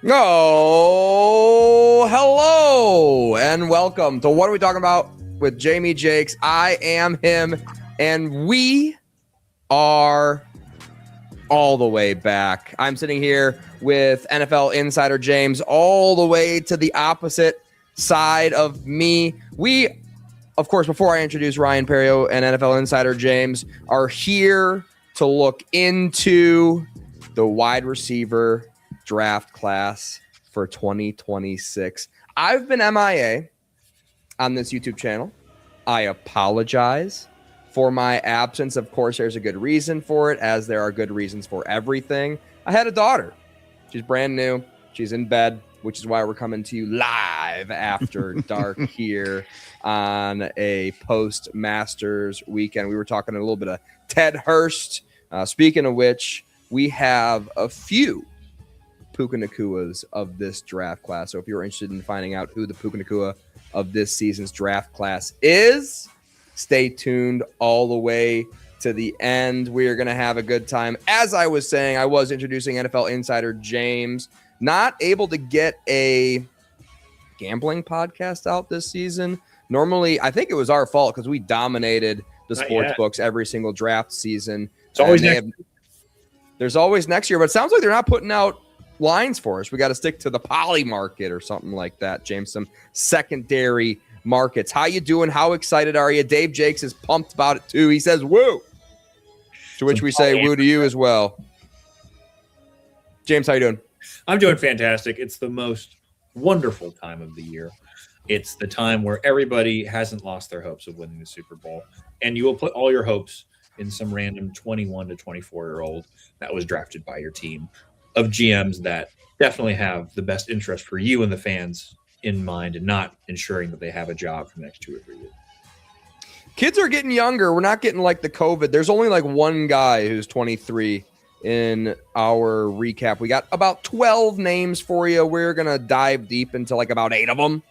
Oh, hello and welcome to What Are We Talking About with Jamie Jakes. I am him, and we are all the way back. I'm sitting here with NFL insider James, all the way to the opposite side of me. We, of course, before I introduce Ryan Perrio and NFL insider James, are here to look into the wide receiver draft class for 2026. I've been MIA on this YouTube channel. I apologize for my absence. Of course, there's a good reason for it, as there are good reasons for everything. I had a daughter. She's brand new. She's in bed, which is why we're coming to you live after dark here on a post-Masters weekend. We were talking a little bit of Ted Hurst. Speaking of which, we have a few Puka Nacuas of this draft class. So if you're interested in finding out who the Puka Nacua of this season's draft class is, stay tuned all the way to the end. We are going to have a good time. As I was saying, I was introducing NFL insider James. Not able to get a gambling podcast out this season. Normally, I think it was our fault because we dominated the sports books every single draft season. It's always there's always next year, but it sounds like they're not putting out lines for us. We got to stick to the poly market or something like that, James. Some secondary markets. How you doing? How excited are you? Dave Jakes is pumped about it too. He says woo, to which we say woo to you as well. James, how you doing? I'm doing fantastic. It's the most wonderful time of the year. It's the time where everybody hasn't lost their hopes of winning the Super Bowl, and you will put all your hopes in some random 21 to 24-year-old that was drafted by your team, of GMs that definitely have the best interest for you and the fans in mind, and not ensuring that they have a job for the next 2 or 3 years. Kids are getting younger. We're not getting like the COVID. There's only like one guy who's 23 in our recap. We got about 12 names for you. We're going to dive deep into like about 8 of them.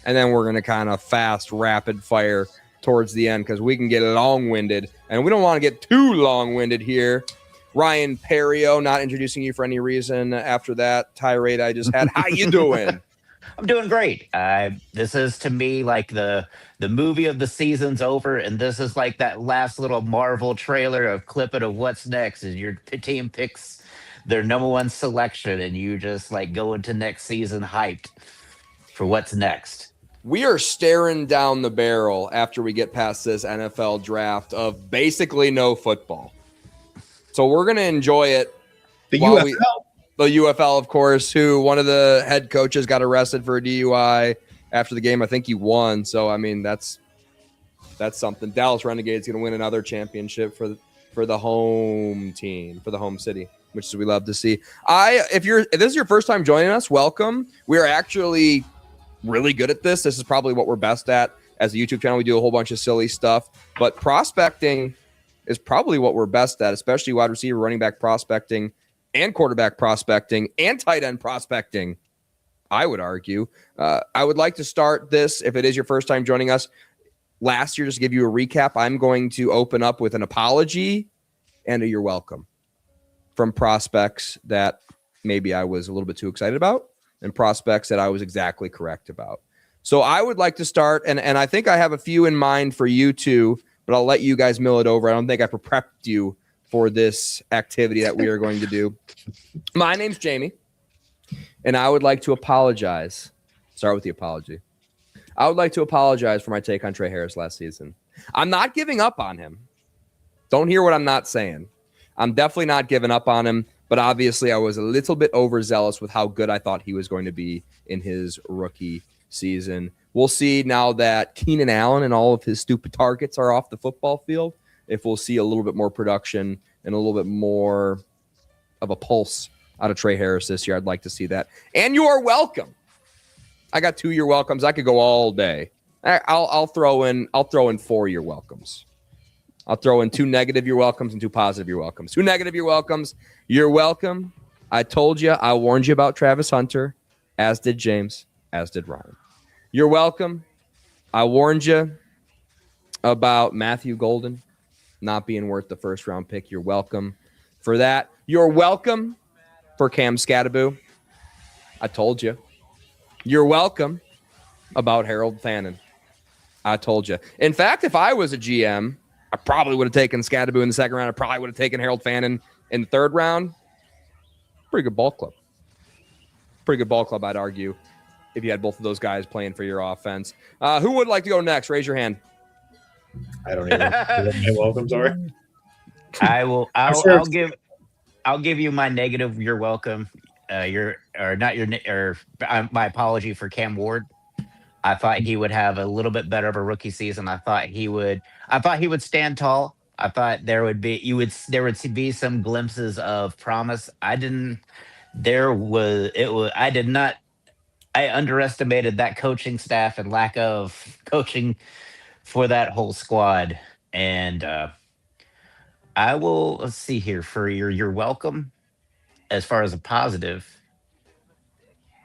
And then we're going to kind of fast, rapid fire towards the end because we can get long-winded. And we don't want to get too long-winded here. Ryan Perrio, not introducing you for any reason after that tirade I just had. How you doing? I'm doing great. This is, to me, like the movie of the season's over, and this is like that last little Marvel trailer of clipping of what's next, and your team picks their number one selection, and you just like go into next season hyped for what's next. We are staring down the barrel after we get past this NFL draft of basically no football. So we're going to enjoy it. The UFL. The UFL, of course, who one of the head coaches got arrested for a DUI after the game. I think he won. So, I mean, that's something. Dallas Renegades going to win another championship for the home team, for the home city, which we love to see. If this is your first time joining us, welcome. We are actually really good at this. This is probably what we're best at as a YouTube channel. We do a whole bunch of silly stuff, but prospecting is probably what we're best at, especially wide receiver, running back prospecting, and quarterback prospecting, and tight end prospecting, I would argue. I would like to start this, if it is your first time joining us, last year, just to give you a recap, I'm going to open up with an apology and a you're welcome from prospects that maybe I was a little bit too excited about, and prospects that I was exactly correct about. So I would like to start, and I think I have a few in mind for you too, but I'll let you guys mill it over. I don't think I prepped you for this activity that we are going to do. My name's Jamie, and I would like to apologize. Start with the apology. I would like to apologize for my take on Trey Harris last season. I'm not giving up on him. Don't hear what I'm not saying. I'm definitely not giving up on him, but obviously I was a little bit overzealous with how good I thought he was going to be in his rookie season. We'll see now that Keenan Allen and all of his stupid targets are off the football field, if we'll see a little bit more production and a little bit more of a pulse out of Trey Harris this year. I'd like to see that. And you are welcome. I got 2 year welcomes. I could go all day. I'll throw in 4 year welcomes. I'll throw in 2 negative you're welcomes and 2 positive you're welcomes. 2 negative you're welcomes. You're welcome. I told you, I warned you about Travis Hunter, as did James. as did Ryan. You're welcome. I warned you about Matthew Golden not being worth the first round pick. You're welcome for that. You're welcome for Cam Scattaboo. I told you. You're welcome about Harold Fannin. I told you. In fact, if I was a GM, I probably would have taken Scattaboo in the second round. I probably would have taken Harold Fannin in the third round. Pretty good ball club. Pretty good ball club, I'd argue, if you had both of those guys playing for your offense. Who would like to go next? Raise your hand. I don't even. Welcome, sorry. I'll give you my negative. You're welcome. My apology for Cam Ward. I thought he would have a little bit better of a rookie season. I thought he would stand tall. I thought there would be some glimpses of promise. I underestimated that coaching staff and lack of coaching for that whole squad. And let's see here for you're welcome. As far as a positive,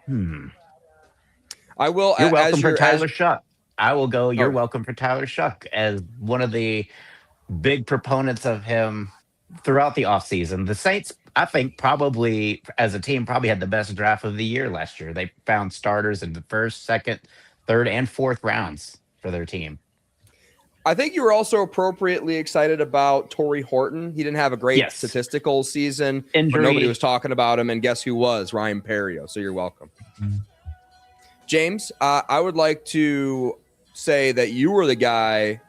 I will. You're welcome for Tyler Shuck. I will go. You're welcome for Tyler Shuck as one of the big proponents of him throughout the offseason. The Saints, I think, probably as a team, probably had the best draft of the year last year. They found starters in the first, second, third, and fourth rounds for their team. I think you were also appropriately excited about Torrey Horton. He didn't have a great statistical season, but nobody was talking about him. And guess who was? Ryan Perrio. So you're welcome. James, I would like to say that you were the guy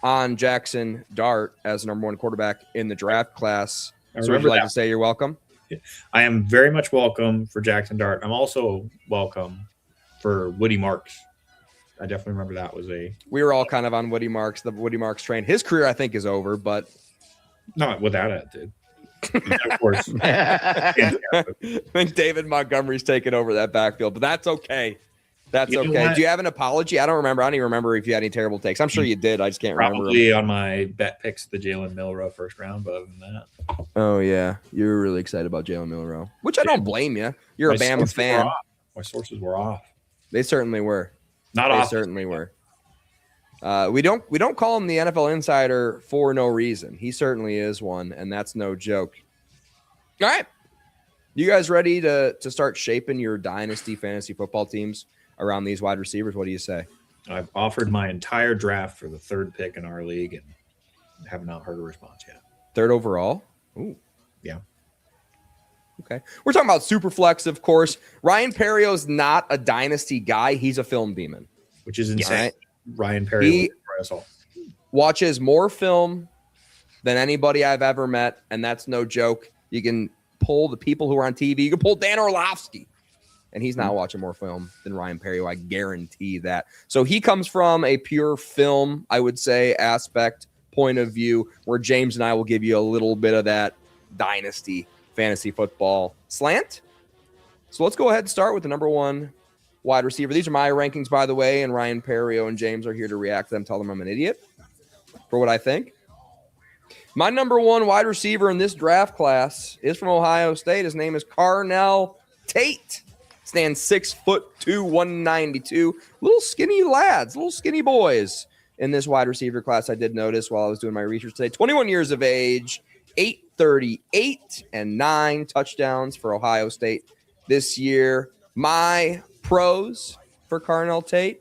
on Jackson Dart as number one quarterback in the draft class. So would you like to say you're welcome? I am very much welcome for Jackson Dart. I'm also welcome for Woody Marks. I definitely remember that was we were all kind of on Woody Marks, the Woody Marks train. His career, I think, is over, but not without it, dude. Of course. I think David Montgomery's taken over that backfield, but that's okay. That's okay. Do you have an apology? I don't remember. I don't even remember if you had any terrible takes. I'm sure you did. I just can't remember. Probably on my bet picks, the Jalen Milroe first round, but other than that. Oh, yeah. You were really excited about Jalen Milroe, which I don't blame you. You're a Bama fan. My sources were off. They certainly were. They certainly were. We don't call him the NFL insider for no reason. He certainly is one, and that's no joke. All right. You guys ready to start shaping your dynasty fantasy football teams around these wide receivers? What do you say? I've offered my entire draft for the third pick in our league and have not heard a response yet. Third overall? Ooh. Yeah. Okay. We're talking about Superflex, of course. Ryan Perrio's not a dynasty guy. He's a film demon. Which is insane. Right? Ryan Perry watches more film than anybody I've ever met, and that's no joke. You can pull the people who are on TV. You can pull Dan Orlovsky, and he's not watching more film than Ryan Perry. I guarantee that. So he comes from a pure film, I would say, aspect, point of view, where James and I will give you a little bit of that dynasty fantasy football slant. So let's go ahead and start with the number one wide receiver. These are my rankings, by the way, and Ryan Perrio and James are here to react to them, tell them I'm an idiot for what I think. My number one wide receiver in this draft class is from Ohio State. His name is Carnell Tate. Stands 6'2", 192. Little skinny lads, little skinny boys in this wide receiver class. I did notice while I was doing my research today. 21 years of age, 838 and 9 touchdowns for Ohio State this year. My pros for Carnell Tate.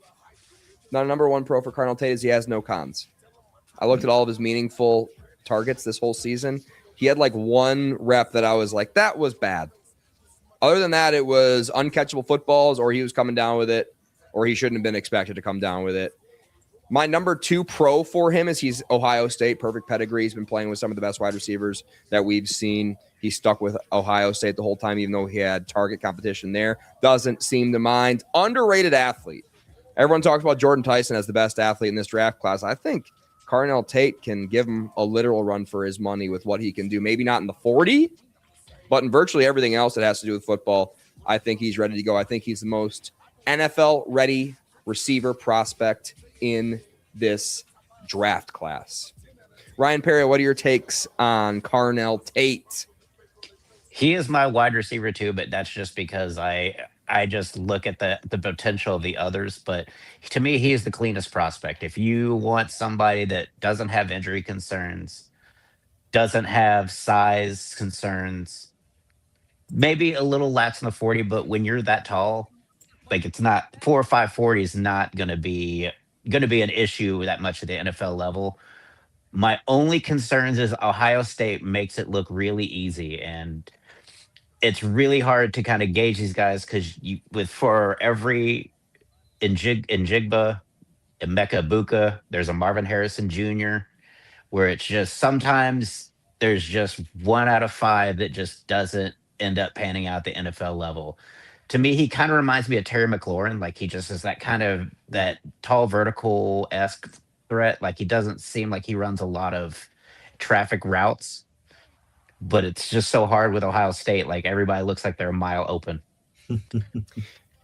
Now, number one pro for Carnell Tate is he has no cons. I looked at all of his meaningful targets this whole season. He had like one rep that I was like, that was bad. Other than that, it was uncatchable footballs, or he was coming down with it, or he shouldn't have been expected to come down with it. My number two pro for him is he's Ohio State, perfect pedigree. He's been playing with some of the best wide receivers that we've seen. He stuck with Ohio State the whole time, even though he had target competition there. Doesn't seem to mind. Underrated athlete. Everyone talks about Jordan Tyson as the best athlete in this draft class. I think Carnell Tate can give him a literal run for his money with what he can do. Maybe not in the 40, but in virtually everything else that has to do with football, I think he's ready to go. I think he's the most NFL-ready receiver prospect in this draft class. Ryan Perry, what are your takes on Carnell Tate? He is my wide receiver too, but that's just because I I just look at the potential of the others. But to me, he is the cleanest prospect. If you want somebody that doesn't have injury concerns, doesn't have size concerns, maybe a little lax in the 40, but when you're that tall, like it's not 4 or 5 40 is not going to be an issue that much at the NFL level. My only concerns is Ohio State makes it look really easy, and it's really hard to kind of gauge these guys because you with for every in Jigba, Emeka Buka, there's a Marvin Harrison Jr. where it's just sometimes there's just 1 out of 5 that just doesn't end up panning out at the NFL level. To me, he kind of reminds me of Terry McLaurin. Like he just is that kind of that tall vertical esque threat. Like he doesn't seem like he runs a lot of traffic routes, but it's just so hard with Ohio State. Like everybody looks like they're a mile open.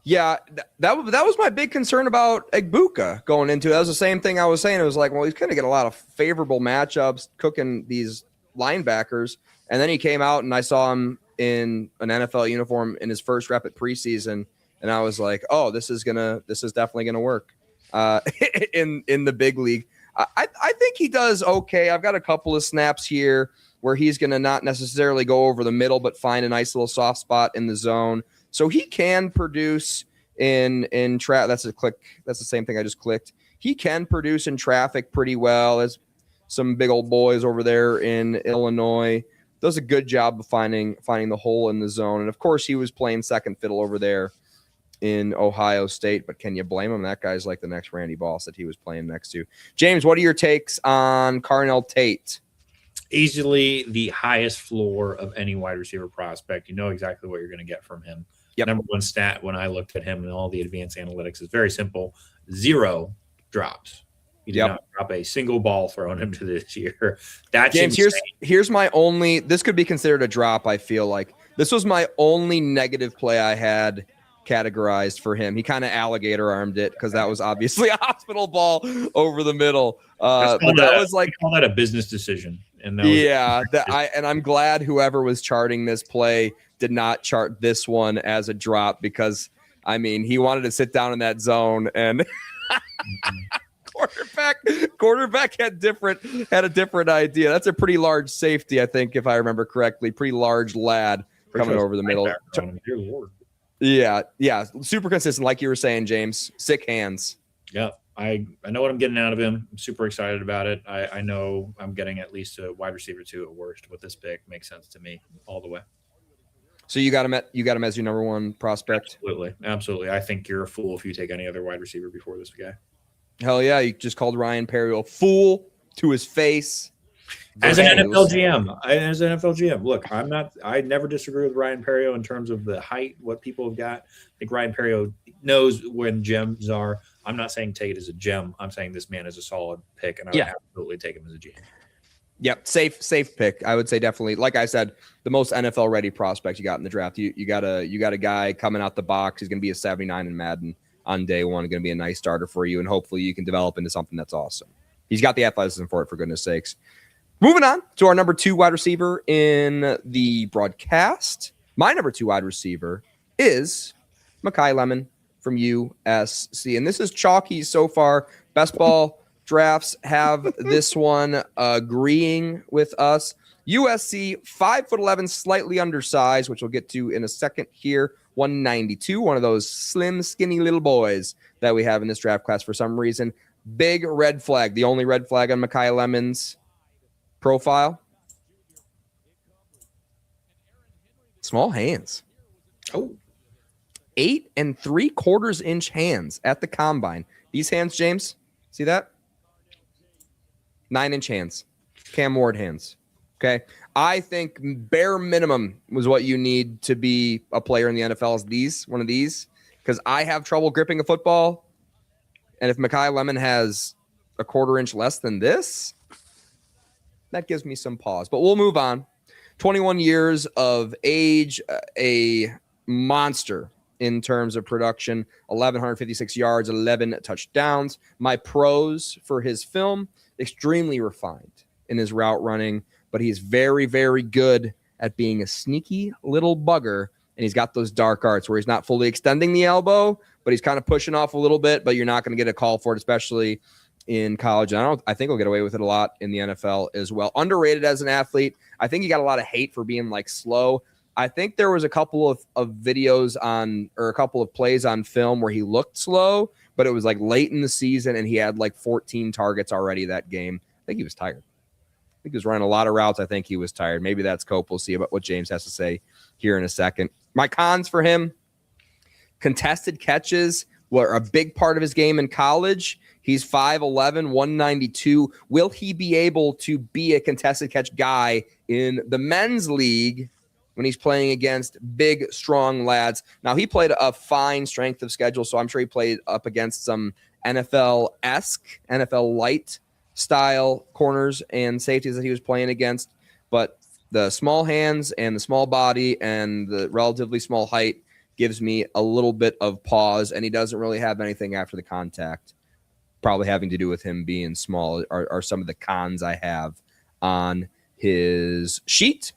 Yeah, that was my big concern about Egbuka going into it. That was the same thing I was saying. It was like, well, he's going to get a lot of favorable matchups cooking these linebackers. And then he came out and I saw him in an NFL uniform in his first rep at preseason. And I was like, oh, this is definitely going to work in the big league. I think he does okay. I've got a couple of snaps here where he's going to not necessarily go over the middle, but find a nice little soft spot in the zone. So he can produce in traffic. That's a click. That's the same thing I just clicked. He can produce in traffic pretty well. As some big old boys over there in Illinois does a good job of finding the hole in the zone. And of course, he was playing second fiddle over there in Ohio State. But can you blame him? That guy's like the next Randy Moss that he was playing next to. James, what are your takes on Carnell Tate? Easily the highest floor of any wide receiver prospect. You know exactly what you're going to get from him. Yep. Number one stat when I looked at him and all the advanced analytics is very simple: 0 drops. He did not drop a single ball thrown into this year. That's James. insane. Here's my only. This could be considered a drop. I feel like this was my only negative play I had categorized for him. He kind of alligator armed it because that was obviously a hospital ball over the middle. But that was like, call that a business decision. And I'm glad whoever was charting this play did not chart this one as a drop because I mean he wanted to sit down in that zone and quarterback had a different idea. That's a pretty large safety, I think, if I remember correctly. Pretty large lad coming over the middle. Dear Lord. Yeah, super consistent, like you were saying, James. Sick hands. Yeah. I know what I'm getting out of him. I'm super excited about it. I know I'm getting at least a wide receiver 2 at worst with this pick. Makes sense to me all the way. So you got him as your number one prospect? Absolutely. I think you're a fool if you take any other wide receiver before this guy. Hell yeah, you just called Ryan Perry a fool to his face. As an NFL GM, look, I never disagree with Ryan Perrio in terms of the height, what people have got. I think Ryan Perrio knows when gems are. I'm not saying Tate is a gem. I'm saying this man is a solid pick, and I would absolutely take him as a GM. Yep, safe pick. I would say definitely. Like I said, the most NFL ready prospect you got in the draft. You got a guy coming out the box. He's going to be a 79 in Madden on day one. Going to be a nice starter for you, and hopefully you can develop into something that's awesome. He's got the athleticism for it, for goodness sakes. Moving on to our number 2 wide receiver in the broadcast. My number 2 wide receiver is Makai Lemon from USC. And this is chalky so far. Best ball drafts have this one agreeing with us. USC, 5'11", slightly undersized, which we'll get to in a second here. 192, one of those slim, skinny little boys that we have in this draft class for some reason. Big red flag, the only red flag on Makai Lemon's profile. Small hands. Oh. 8 3/4 inch hands at the combine. These hands, James, see that? 9-inch hands. Cam Ward hands. Okay. I think bare minimum was what you need to be a player in the NFL is one of these, because I have trouble gripping a football. And if Makai Lemon has a 1/4 inch less than this, that gives me some pause. But we'll move on. 21 years of age, a monster in terms of production, 1,156 yards, 11 touchdowns. My pros for his film, extremely refined in his route running, but he's very, very good at being a sneaky little bugger and he's got those dark arts where he's not fully extending the elbow, but he's kind of pushing off a little bit, but you're not going to get a call for it, especially in college. And I think he'll get away with it a lot in the NFL as well. Underrated as an athlete. I think he got a lot of hate for being like slow. I think there was a couple of videos or a couple of plays on film where he looked slow, but it was like late in the season and he had like 14 targets already that game. I think he was tired. I think he was running a lot of routes. I think he was tired. Maybe that's Cope. We'll see about what James has to say here in a second. My cons for him: contested catches were a big part of his game in college. He's 5'11", 192. Will he be able to be a contested catch guy in the men's league when he's playing against big, strong lads? Now, he played a fine strength of schedule, so I'm sure he played up against some NFL-esque, NFL light style corners and safeties that he was playing against. But the small hands and the small body and the relatively small height gives me a little bit of pause, and he doesn't really have anything after the contact. Probably having to do with him being small are some of the cons I have on his sheet.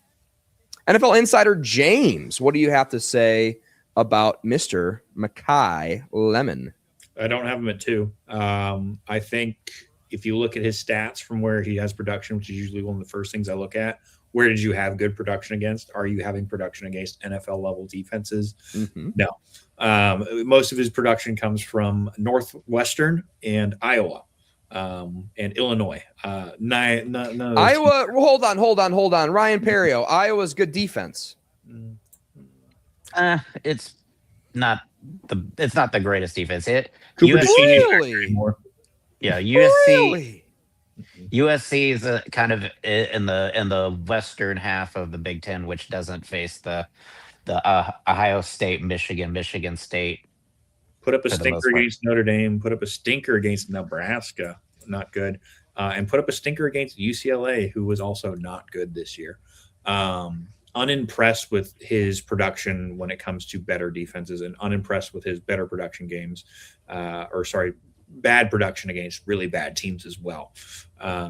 NFL insider James, what do you have to say about Mr. Makai Lemon? I don't have him at 2. I think if you look at his stats from where he has production, which is usually one of the first things I look at, where did you have good production against? Are you having production against NFL-level defenses? Mm-hmm. No. Most of his production comes from Northwestern and Iowa and Illinois. Iowa, hold on. Ryan Perrio, Iowa's good defense. It's not the greatest defense. Really? Yeah, USC. Really? USC is kind of in the western half of the Big Ten, which doesn't face the Ohio State, Michigan State. Put up a stinker against Notre Dame. Put up a stinker against Nebraska. Not good. And put up a stinker against UCLA, who was also not good this year. Unimpressed with his production when it comes to better defenses, and unimpressed with his better production games. Bad production against really bad teams as well.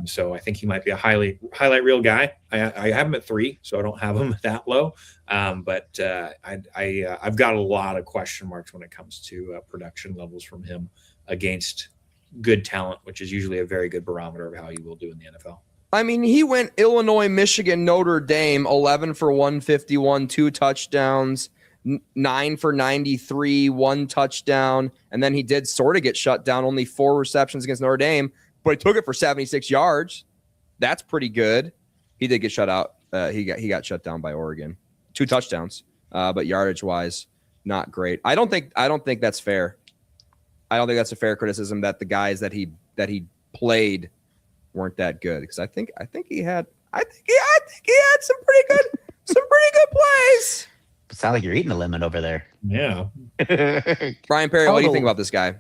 So I think he might be a highlight reel guy. I have him at 3, so I don't have him that low. But I've got a lot of question marks when it comes to production levels from him against good talent, which is usually a very good barometer of how you will do in the NFL. I mean, he went Illinois, Michigan, Notre Dame, 11 for 151, 2 touchdowns, 9 for 93, 1 touchdown, and then he did sort of get shut down, only 4 receptions against Notre Dame, but he took it for 76 yards. That's pretty good. He did get shut out. He got shut down by Oregon. 2 touchdowns, but yardage wise, not great. I don't think that's fair. I don't think that's a fair criticism that the guys that he played weren't that good, because I think he had some pretty good plays. It sounds like you're eating a lemon over there. Yeah. Brian Perry, what do you think about this guy?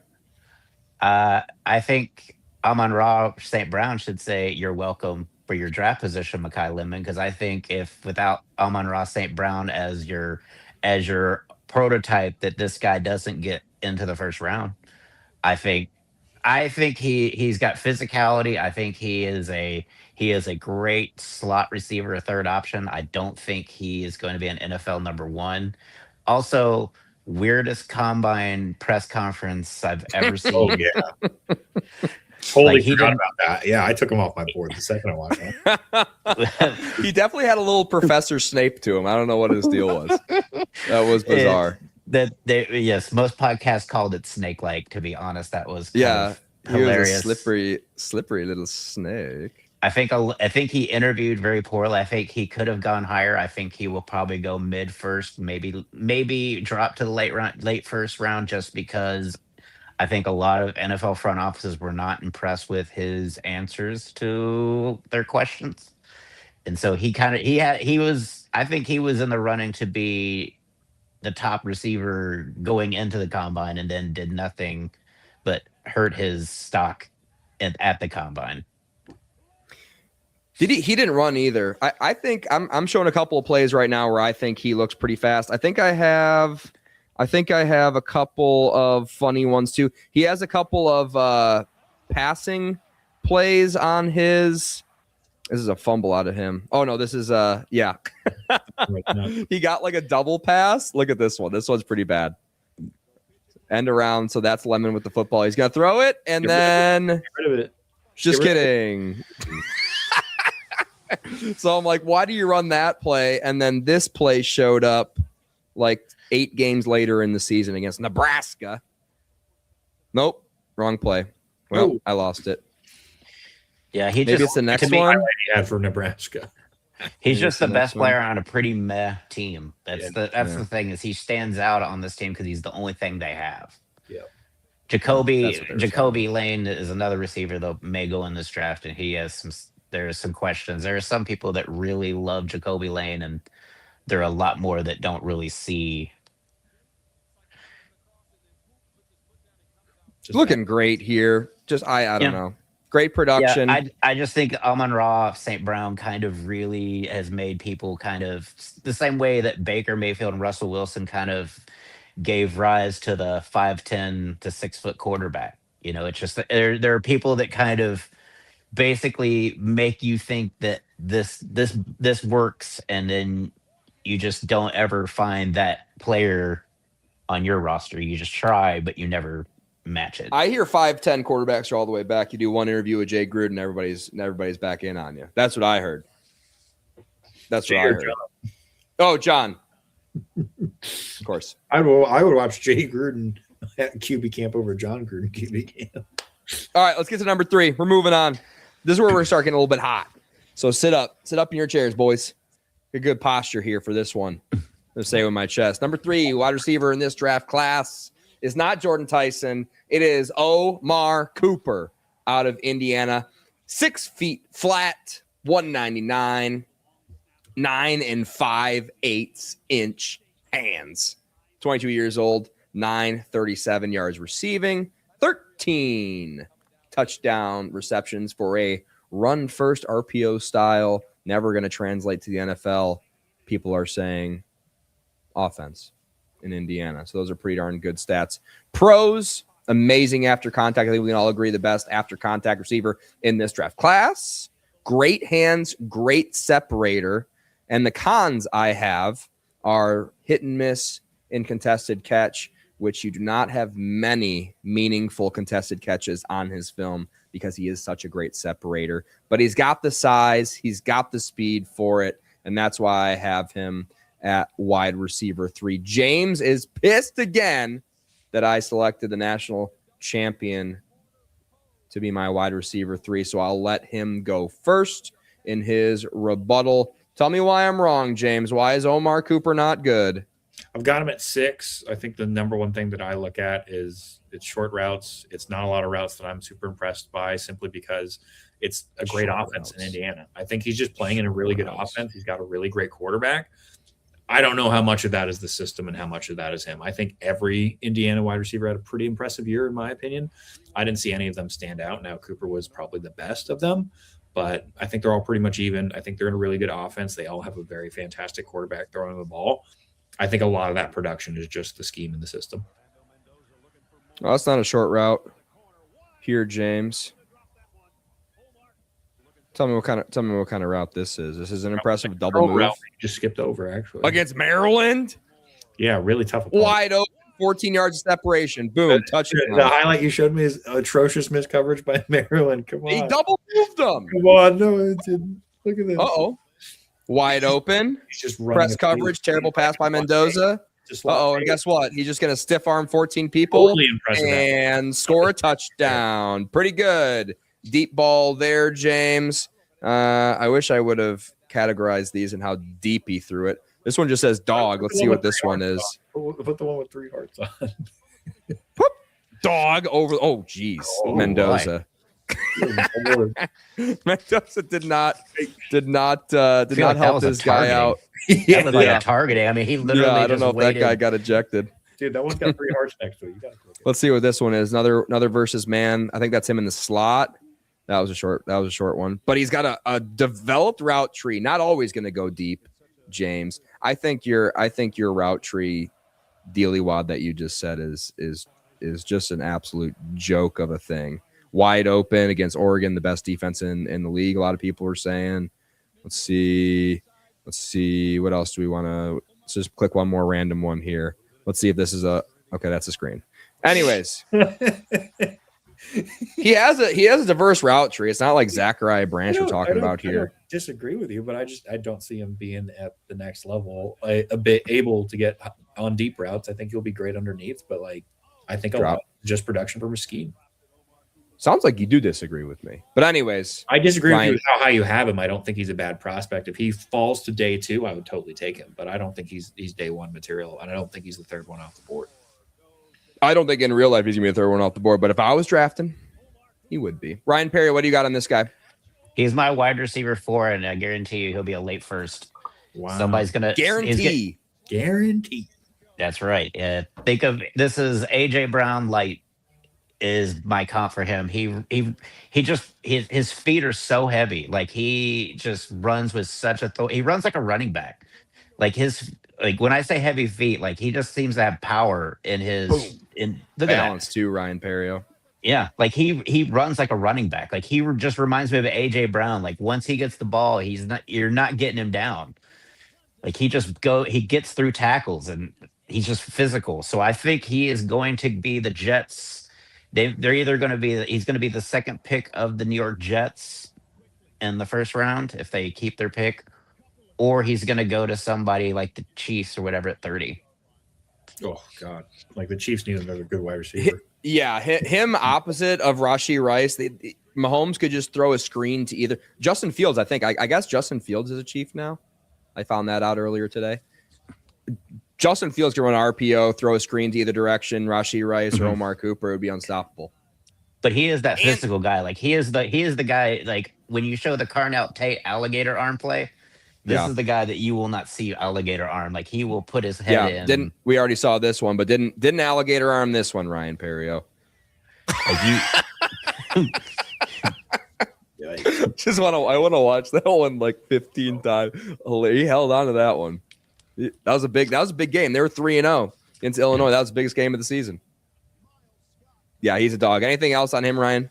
I think Amon-Ra St. Brown should say you're welcome for your draft position, Makai Lemon, because I think if without Amon-Ra St. Brown as your prototype, that this guy doesn't get into the first round. I think he's got physicality. I think he is a great slot receiver, a third option. I don't think he is going to be an NFL number 1. Also, weirdest combine press conference I've ever seen. Oh yeah. Totally forgot about that. Yeah, I took him off my board the second I watched that. He definitely had a little Professor Snape to him. I don't know what his deal was. That was bizarre. Yes, most podcasts called it snake-like. To be honest, that was hilarious. He was a slippery little snake. I think he interviewed very poorly. I think he could have gone higher. I think he will probably go mid first, maybe drop to the late first round, just because I think a lot of NFL front offices were not impressed with his answers to their questions, and so I think he was in the running to be the top receiver going into the combine, and then did nothing but hurt his stock at the combine. He didn't run either. I think I'm showing a couple of plays right now where I think he looks pretty fast. I think I have a couple of funny ones too. He has a couple of passing plays on his This is a fumble out of him. Oh no, this is yeah. Right now. He got like a double pass. Look at this one. This one's pretty bad. End around. So that's Lemon with the football. He's gonna throw it, and then Get rid of it. just Get rid of kidding. So I'm like, why do you run that play? And then this play showed up like 8 games later in the season against Nebraska. Nope, wrong play. Well, Oh. I lost it. Yeah, he Maybe just it's the next to me, one. He had for Nebraska. he's Maybe just it's the the next best one. player on a pretty meh team. That's Yeah. the thing is he stands out on this team because he's the only thing they have. Yeah. That's what they're Jacoby Lane is another receiver that may go in this draft, and he has some. There's some questions. There are some people that really love Jacoby Lane, and there are a lot more that don't really see. Just Looking great here. Just I don't Yeah. know. Great production. Yeah, I just think Amon-Ra St. Brown kind of really has made people kind of the same way that Baker Mayfield and Russell Wilson kind of gave rise to the 5'10" to 6 foot quarterback. You know, it's just there are people that kind of basically make you think that this works, and then you just don't ever find that player on your roster. You just try, but you never match it. I hear 5'10" quarterbacks are all the way back. You do one interview with Jay Gruden, everybody's back in on you. That's what I heard. That's what I heard. Oh, John. Of course. I would watch Jay Gruden at QB camp over John Gruden QB camp. All right, let's get to number 3. We're moving on. This is where we're starting getting a little bit hot. So sit up in your chairs, boys. Get good posture here for this one. Let's say with my chest. Number 3, wide receiver in this draft class is not Jordan Tyson. It is Omar Cooper out of Indiana. 6 feet flat, 199, 9 5/8 inch hands. 22 years old, 937 yards receiving, 13 touchdown receptions for a run first RPO style. Never going to translate to the NFL. People are saying offense in Indiana. So those are pretty darn good stats. Pros, amazing after contact. I think we can all agree the best after contact receiver in this draft class. Great hands, great separator. And the cons I have are hit and miss in contested catch, which you do not have many meaningful contested catches on his film because he is such a great separator. But he's got the size, he's got the speed for it, and that's why I have him at wide receiver 3. James is pissed again that I selected the national champion to be my wide receiver 3, so I'll let him go first in his rebuttal. Tell me why I'm wrong, James. Why is Omar Cooper not good? I've got him at 6. I think the number one thing that I look at is it's short routes. It's not a lot of routes that I'm super impressed by simply because it's a great Short offense in routes. Indiana. I think he's just playing in a really good routes. offense. He's got a really great quarterback. I don't know how much of that is the system and how much of that is him. I think every Indiana wide receiver had a pretty impressive year, in my opinion. I didn't see any of them stand out. Now, Cooper was probably the best of them, but I think they're all pretty much even. I think they're in a really good offense. They all have a very fantastic quarterback throwing the ball. I think a lot of that production is just the scheme and the system. Oh, that's not a short route here, James. Tell me what kind of route this is. This is an impressive double move Route just skipped over, actually. against Maryland. Yeah, really tough. opponent. Wide open, 14 yards of separation. Boom, touchdown. The highlight you showed me is atrocious missed coverage by Maryland. Come on. He double moved them. Come on. No, it didn't. Look at this. Uh-oh. Wide open. He's just running Press a coverage. Terrible pass by Mendoza. Just Uh-oh, and guess what? He's just going to stiff arm 14 people totally impressive. and score a touchdown. Pretty good. Deep ball there, James. I wish I would have categorized these and how deep he threw it. This one just says dog. Let's see what this one is. Put the one with 3 hearts on. Dog over. Oh, geez. Oh, Mendoza. Mendoza did not feel help that was a this guy targeting. out. That was like a targeting. I mean, he literally Yeah, I don't just know if waited. that guy got ejected. Dude, that one's got 3 hearts next to it. You gotta click it. Let's see what this one is. Another versus man. I think that's him in the slot. That was a short one. But he's got a developed route tree. Not always going to go deep, James. I think your route tree dealy wad that you just said is just an absolute joke of a thing. wide open against Oregon, the best defense in the league. A lot of people are saying. Let's see. What else do we want to? Let's just click one more random one here. Let's see if this is okay. That's a screen. Anyways, he has a diverse route tree. It's not like Zachariah Branch we're talking about here. I don't disagree with you, but I don't see him being at the next level. A bit able to get on deep routes. I think he'll be great underneath, but I think a lot just production from Mesquite. Sounds like you do disagree with me. But anyways. I disagree with you how high you have him. I don't think he's a bad prospect. If he falls to day 2, I would totally take him. But I don't think he's day 1 material. And I don't think he's the third one off the board. I don't think in real life he's going to be the third one off the board. But if I was drafting, he would be. Ryan Perry, what do you got on this guy? He's my wide receiver 4, and I guarantee you he'll be a late first. Wow. Somebody's going to... Guarantee. That's right. Think of this as A.J. Brown light. Is my comp for him. His feet are so heavy. Like he just runs with such he runs like a running back. Like when I say heavy feet, like he just seems to have power in his look balance at that. Too, Ryan Perry. Yeah, like he runs like a running back. Like he just reminds me of AJ Brown. Like once he gets the ball, you're not getting him down. Like he gets through tackles and he's just physical. So I think he is going to be the Jets. They're either going to be he's going to be the second pick of the New York Jets in the first round if they keep their pick, or he's going to go to somebody like the Chiefs or whatever at 30. Oh God! Like the Chiefs need another good wide receiver. Yeah, him opposite of Rashee Rice. Mahomes could just throw a screen to either Justin Fields. I think I guess Justin Fields is a Chief now. I found that out earlier today. Justin Fields can run an RPO, throw a screen to either direction. Rashee Rice or Omar Cooper would be unstoppable. But he is that physical guy. Like he is the guy. Like when you show the Carnell Tate alligator arm play, this is the guy that you will not see alligator arm. Like he will put his head in. We already saw this one, but didn't alligator arm this one, Ryan Perrio. I want to watch that one like 15 times. He held on to that one. That was a big game. They were 3-0 against Illinois. That was the biggest game of the season. Yeah, he's a dog. Anything else on him, Ryan?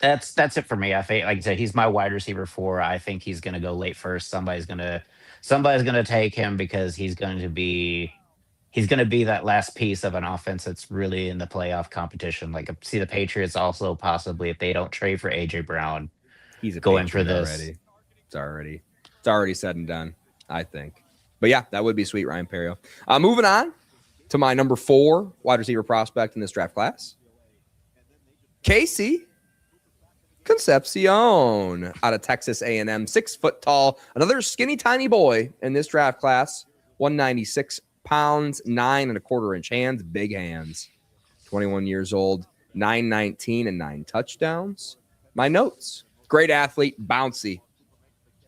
That's it for me. I think, like I said, he's my wide receiver 4. I think he's going to go late first. Somebody's going to take him because he's going to be that last piece of an offense that's really in the playoff competition. Like see the Patriots also possibly if they don't trade for AJ Brown. He's going for this already. It's already said and done, I think. But yeah, that would be sweet, Ryan Perrio. Moving on to my number 4 wide receiver prospect in this draft class. Casey Concepcion out of Texas A&M, 6 foot tall, another skinny tiny boy in this draft class, 196 pounds, 9.25 inch hands, big hands, 21 years old, 919 and 9 touchdowns. My notes: great athlete, bouncy,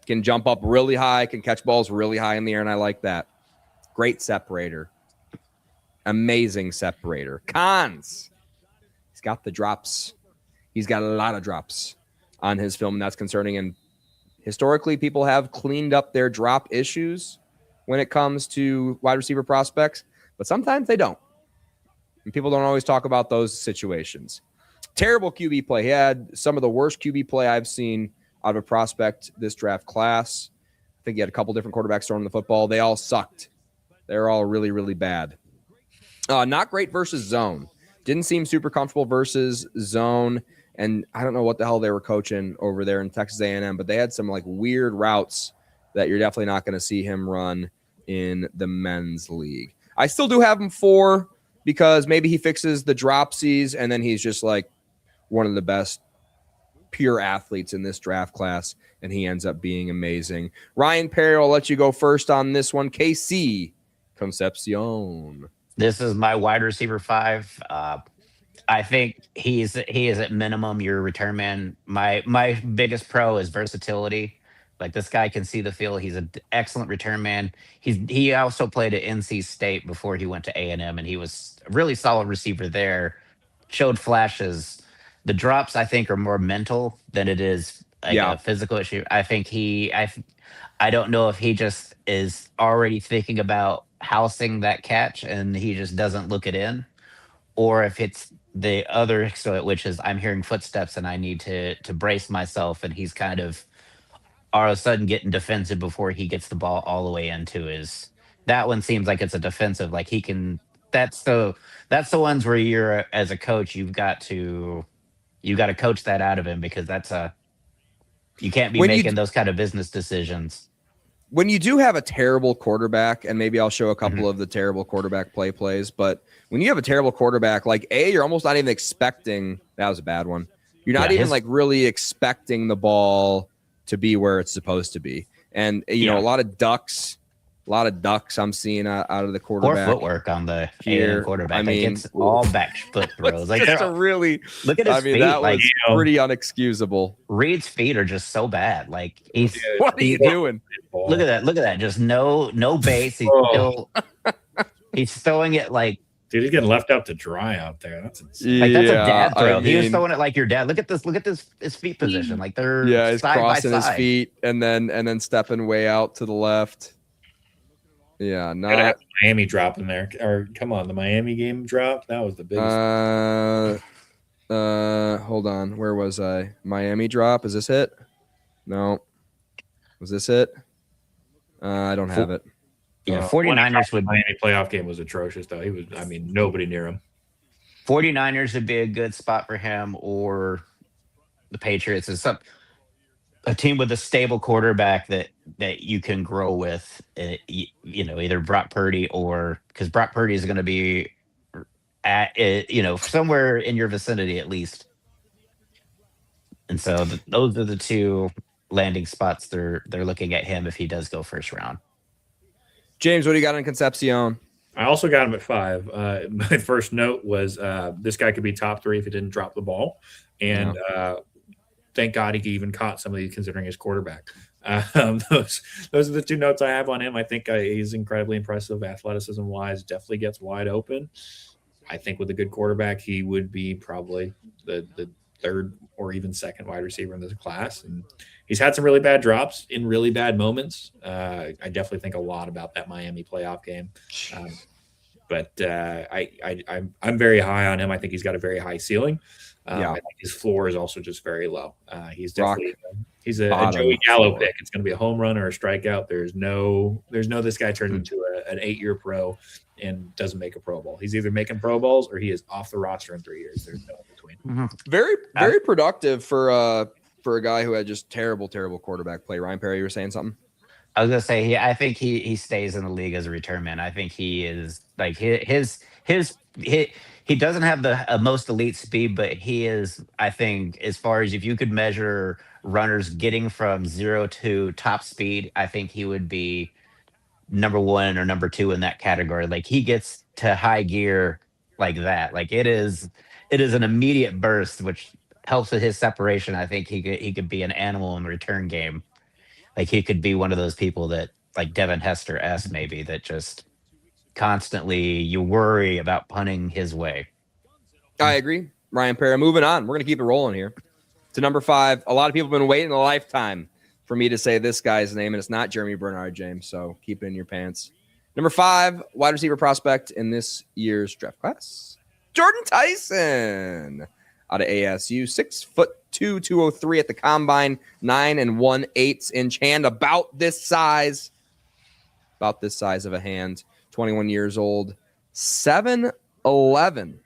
can jump up really high, can catch balls really high in the air, and I like that. Great separator, amazing separator. Cons: he's got the drops. He's got a lot of drops on his film, and that's concerning. And historically, people have cleaned up their drop issues when it comes to wide receiver prospects, but sometimes they don't. And people don't always talk about those situations. Terrible QB play. He had some of the worst QB play I've seen out of a prospect this draft class. I think he had a couple different quarterbacks throwing the football. They all sucked. They're all really, really bad. Not great versus zone. Didn't seem super comfortable versus zone. And I don't know what the hell they were coaching over there in Texas A&M, but they had some like weird routes that you're definitely not going to see him run in the men's league. I still do have him 4 because maybe he fixes the dropsies and then he's just like one of the best pure athletes in this draft class, and he ends up being amazing. Ryan Perry, I'll let you go first on this one. KC Concepcion. This is my wide receiver 5. I think he is at minimum your return man. My biggest pro is versatility. Like this guy can see the field. He's an excellent return man. He also played at NC State before he went to A&M, and he was a really solid receiver there. Showed flashes. The drops I think are more mental than it is like a physical issue. I think I don't know if he just is already thinking about housing that catch and he just doesn't look it in, or if it's the other, so which is I'm hearing footsteps and I need to brace myself, and he's kind of all of a sudden getting defensive before he gets the ball all the way into his. That one seems like it's a defensive, like he can. That's the ones where you're as a coach, you got to coach that out of him, because you can't be When you making those kind of business decisions. when you do have a terrible quarterback, and maybe I'll show a couple Mhm. of the terrible quarterback plays, but when you have a terrible quarterback, like you're almost not even expecting that was a bad one. You're not Yeah, even like really expecting the ball to be where it's supposed to be. And you know, Yeah. a lot of ducks I'm seeing out of the Poor quarterback footwork on the here. quarterback. I Like mean, it's all back foot throws. Like it's they're a really, look at his I mean, feet. that Like was pretty unexcusable. Reed's feet are just so bad. Like he's What are you doing? look at that. Look at that. Just no base. Oh. He's throwing it like Dude, he's getting left out to dry out there. That's insane. Like that's a Yeah, dad throw. I He was mean, throwing it like your dad. Look at this. Look at this. His feet position. Like they're yeah, he's side by crossing his side. feet and then stepping way out to the left. Yeah, Gotta not have the Miami drop in there. Or come on, the Miami game drop. That was the biggest. hold on. Where was I? Miami drop. Is this it? No. Was this it? I don't have it. Yeah, when he 49ers dropped the would Miami playoff game was atrocious though. He was, I mean, nobody near him. 49ers would be a good spot for him, or the Patriots is a team with a stable quarterback that you can grow with. Either Brock Purdy, or because Brock Purdy is going to be at somewhere in your vicinity at least. And so those are the two landing spots they're looking at him if he does go first round. James, what do you got in Concepcion? I also got him at 5. My first note was this guy could be top 3 if he didn't drop the ball. And thank God he even caught some of these considering his quarterback. Those are the 2 notes I have on him. I think he's incredibly impressive athleticism-wise, definitely gets wide open. I think with a good quarterback, he would be probably the 3rd or even 2nd wide receiver in this class. And he's had some really bad drops in really bad moments. I definitely think a lot about that Miami playoff game. But I'm very high on him. I think he's got a very high ceiling. I think his floor is also just very low. He's definitely he's a Joey Gallo pick. It's going to be a home run or a strikeout. There's no this guy turns into an 8-year pro and doesn't make a Pro Bowl. He's either making Pro Bowls or he is off the roster in 3 years. There's no in between. Mm-hmm. Very productive for a guy who had just terrible quarterback play. Ryan Perry, you were saying something? I was gonna say I think he stays in the league as a return man. I think he is like he doesn't have the most elite speed, but he is, I think, as far as if you could measure runners getting from 0 to top speed, I think he would be number 1 or number 2 in that category. Like he gets to high gear like that. Like it is an immediate burst, which helps with his separation. I think he could be an animal in the return game. Like he could be one of those people that, like Devin Hester-esque maybe, that just constantly you worry about punting his way. I agree. Ryan Perry. Moving on. We're going to keep it rolling here. To number 5. A lot of people have been waiting a lifetime for me to say this guy's name, and it's not Jeremy Bernard, James, so keep it in your pants. Number 5, wide receiver prospect in this year's draft class, Jordan Tyson out of ASU. 6'2", 203 at the combine, 9 1/8 inch hand, about this size of a hand, 21 years old, 7'11"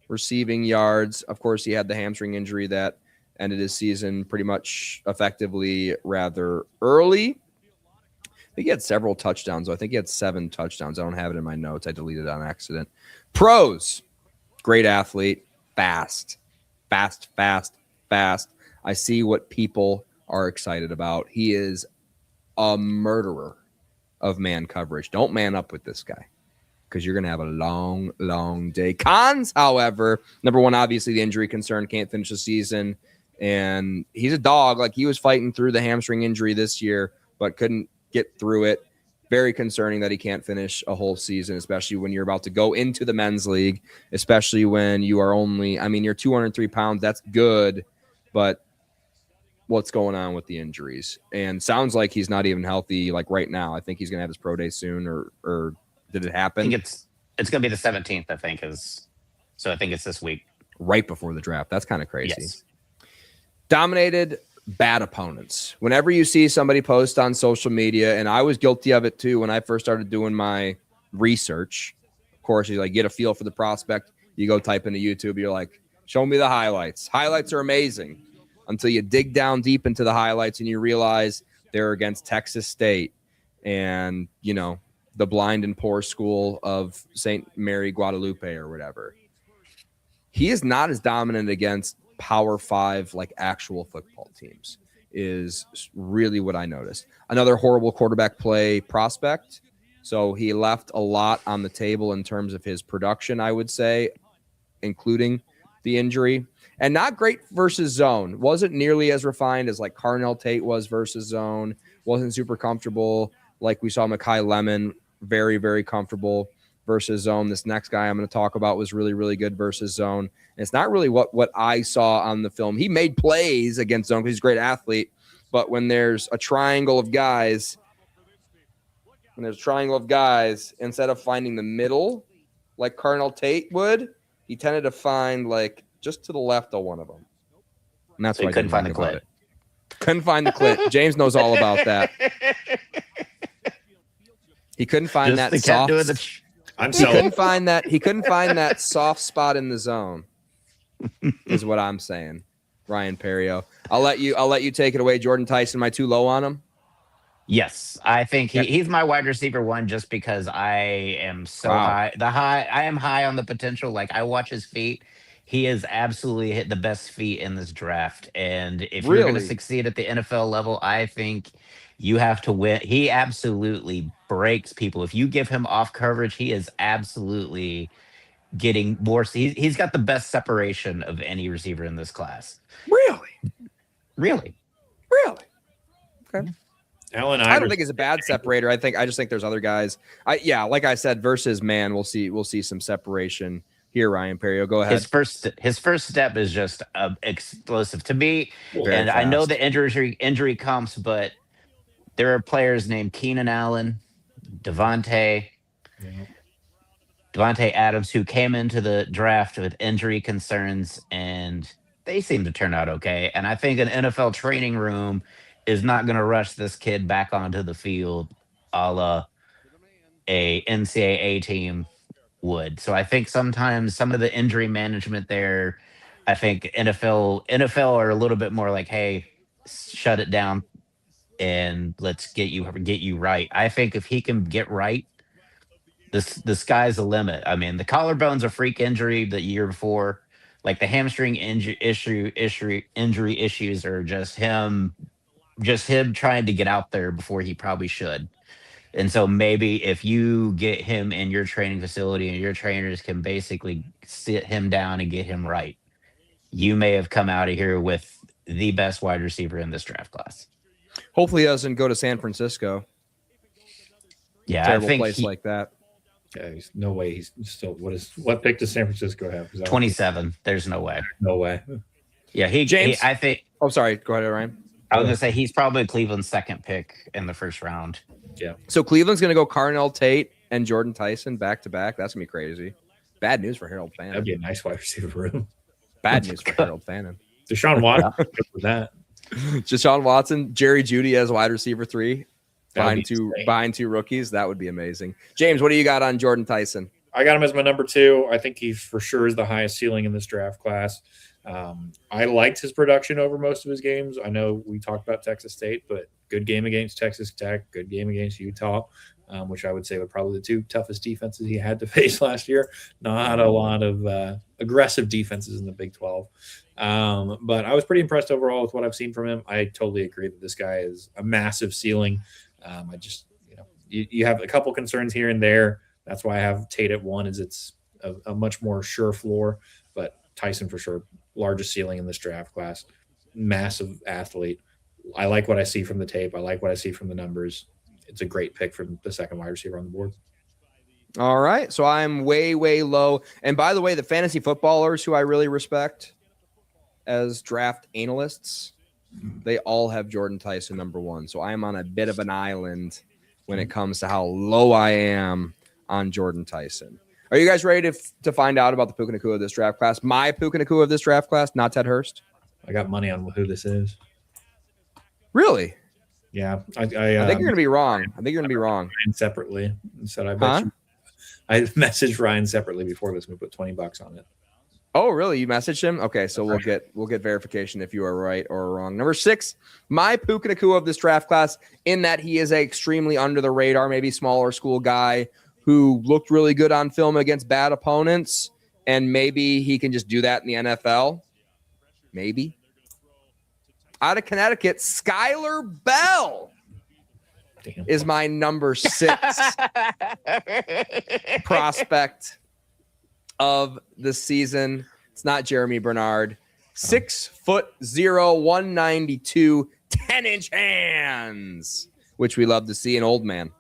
receiving yards. Of course, he had the hamstring injury that ended his season pretty much effectively rather early. I think he had several touchdowns. I think he had 7 touchdowns. I don't have it in my notes. I deleted it on accident. Pros, great athlete, fast. I see what people are excited about. He is a murderer of man coverage. Don't man up with this guy, because you're going to have a long, long day. Cons, however, number 1, obviously the injury concern, can't finish the season. And he's a dog. Like he was fighting through the hamstring injury this year, but couldn't get through it. Very concerning that he can't finish a whole season, especially when you're about to go into the men's league, especially when you are only, you're 203 pounds. That's good, but what's going on with the injuries? And sounds like he's not even healthy like right now. I think he's going to have his pro day soon, or did it happen? I think it's going to be the 17th, I think, is So I think it's this week. Right before the draft. That's kind of crazy. Yes. Dominated bad opponents. Whenever you see somebody post on social media, and I was guilty of it too when I first started doing my research. Of course, you like get a feel for the prospect. You go type into YouTube. You're like, show me the highlights. Highlights are amazing until you dig down deep into the highlights and you realize they're against Texas State and, you know, the blind and poor school of St. Mary Guadalupe or whatever. He is not as dominant against Power 5 like actual football teams is really what I noticed. Another horrible quarterback play prospect. So he left a lot on the table in terms of his production, I would say, including the injury. And not great versus zone. Wasn't nearly as refined as like Carnell Tate was versus zone. Wasn't super comfortable like we saw Mekhi Lemon. Very, very comfortable versus zone. This next guy I'm going to talk about was really, really good versus zone. And it's not really what I saw on the film. He made plays against zone because he's a great athlete. But when there's a triangle of guys, instead of finding the middle like Carnell Tate would, he tended to find like just to the left of one of them. And that's So why he couldn't find the clit. Couldn't find the clit. James knows all about that. He couldn't find that soft. He couldn't find that. He couldn't find that soft spot in the zone. Is what I'm saying, Ryan Perrio. I'll let you take it away. Jordan Tyson, am I too low on him? Yes, I think he's my wide receiver one just because I am so high. I am high on the potential. Like I watch his feet. He has absolutely hit the best feet in this draft. And if you're going to succeed at the NFL level, I think you have to win. He absolutely breaks people. If you give him off coverage, he is absolutely getting more. He's got the best separation of any receiver in this class. Really. Okay. Allen I don't think he's a bad separator. I just think there's other guys. Like I said, versus man, we'll see some separation here. Ryan Perrio, go ahead. His first step is just explosive to me. Very and fast. I know the injury comes, but there are players named Keenan Allen, Devontae Adams who came into the draft with injury concerns, and they seem to turn out okay. And I think an NFL training room is not going to rush this kid back onto the field a la a NCAA team would. So I think sometimes some of the injury management there, I think NFL are a little bit more like, hey, shut it down and let's get you right. I think if he can get right, the sky's the limit. I mean, the collarbone's a freak injury the year before. Like the hamstring injury issues are just him trying to get out there before he probably should. And so maybe if you get him in your training facility and your trainers can basically sit him down and get him right, you may have come out of here with the best wide receiver in this draft class. Hopefully he doesn't go to San Francisco. Yeah, Terrible I think place like that. Yeah, no way. He's still what pick does San Francisco have? 27. There's no way. No way. Yeah, I think. Oh, sorry. Go ahead, Ryan. I was gonna say he's probably Cleveland's second pick in the first round. Yeah. So Cleveland's gonna go Carnell Tate and Jordan Tyson back to back. That's gonna be crazy. Bad news for Harold Fannin. That'd be a nice wide receiver room. Bad news for Harold Fannin. Deshaun Watson with that. Deshaun Watson, Jerry Jeudy as wide receiver 3. Behind two rookies. That would be amazing. James, what do you got on Jordan Tyson? I got him as my number 2. I think he for sure is the highest ceiling in this draft class. I liked his production over most of his games. I know we talked about Texas State, but good game against Texas Tech, good game against Utah, which I would say were probably the 2 toughest defenses he had to face last year. Not a lot of aggressive defenses in the Big 12. But I was pretty impressed overall with what I've seen from him. I totally agree that this guy is a massive ceiling. I just, you have a couple concerns here and there. That's why I have Tate at 1, is it's a much more sure floor. But Tyson for sure, largest ceiling in this draft class, massive athlete. I like what I see from the tape. I like what I see from the numbers. It's a great pick for the second wide receiver on the board. All right. So I'm way, way low. And by the way, the fantasy footballers who I really respect as draft analysts, they all have Jordan Tyson number 1. So I am on a bit of an island when it comes to how low I am on Jordan Tyson. Are you guys ready to find out about the Puka Nacua of this draft class? My Puka Nacua of this draft class, not Ted Hurst. I got money on who this is. Really? Yeah, I think you're gonna be wrong. I think you're gonna be wrong. Ryan separately and said, "I bet you." I messaged Ryan separately before this. We put $20 on it. Oh, really? You messaged him? Okay, so we'll get verification if you are right or wrong. Number 6, my Puka Nacua of this draft class, in that he is a extremely under the radar, maybe smaller school guy who looked really good on film against bad opponents, and maybe he can just do that in the NFL. Maybe. Out of Connecticut, Skylar Bell is my number 6 prospect of the season. It's not Jeremy Bernard. 6'0", 192, 10-inch hands, which we love to see. An old man.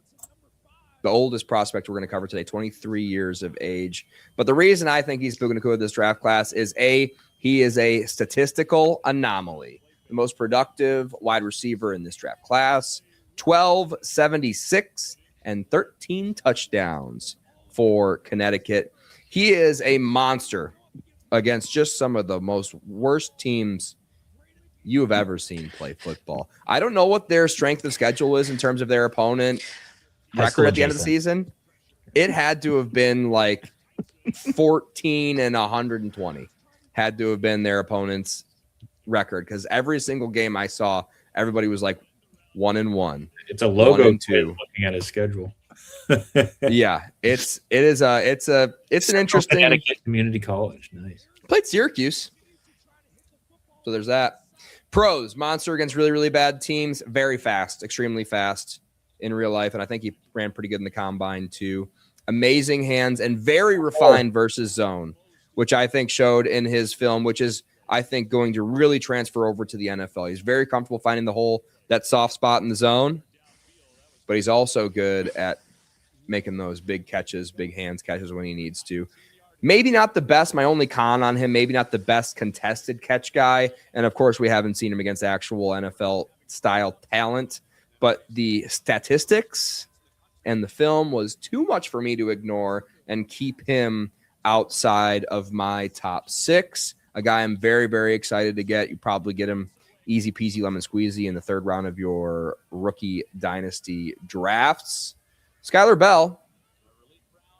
The oldest prospect we're going to cover today, 23 years of age. But the reason I think he's Puka Nacua of this draft class is he is a statistical anomaly. The most productive wide receiver in this draft class. 1276 and 13 touchdowns for Connecticut. He is a monster against just some of the most worst teams you have ever seen play football. I don't know what their strength of schedule is in terms of their opponent record at the end of the season. It had to have been like 14 and 120 had to have been their opponent's record, because every single game I saw, everybody was like 1-1. It's a logo 1-2. Looking at his schedule. Yeah, it's an interesting Connecticut Community College. Nice. Played Syracuse, so there's that. Pros, monster against really, really bad teams. Very fast, extremely fast in real life, and I think he ran pretty good in the combine too. Amazing hands and very refined versus zone, which I think showed in his film, which is, I think, going to really transfer over to the NFL. He's very comfortable finding the hole, that soft spot in the zone, but he's also good at making those big catches, big hands catches when he needs to. Maybe not the best, my only con on him, maybe not the best contested catch guy. And of course, we haven't seen him against actual NFL style talent, but the statistics and the film was too much for me to ignore and keep him outside of my top 6. A guy I'm very, very excited to get. You probably get him easy peasy lemon squeezy in the 3rd round of your rookie dynasty drafts. Skylar Bell,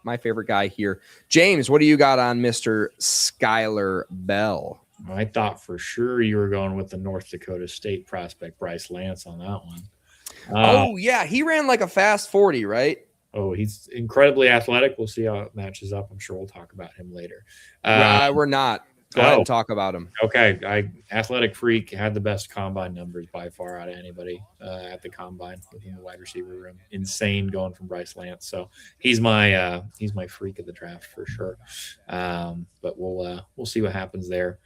my favorite guy here. James, what do you got on Mr. Skylar Bell? I thought for sure you were going with the North Dakota State prospect, Bryce Lance, on that one. Oh, yeah. He ran like a fast 40, right? Oh, he's incredibly athletic. We'll see how it matches up. I'm sure we'll talk about him later. We're not. Go ahead and talk about him. Okay. Athletic freak, had the best combine numbers by far out of anybody at the combine within the wide receiver room. Insane going from Bryce Lance. So he's my freak of the draft for sure. But we'll see what happens there.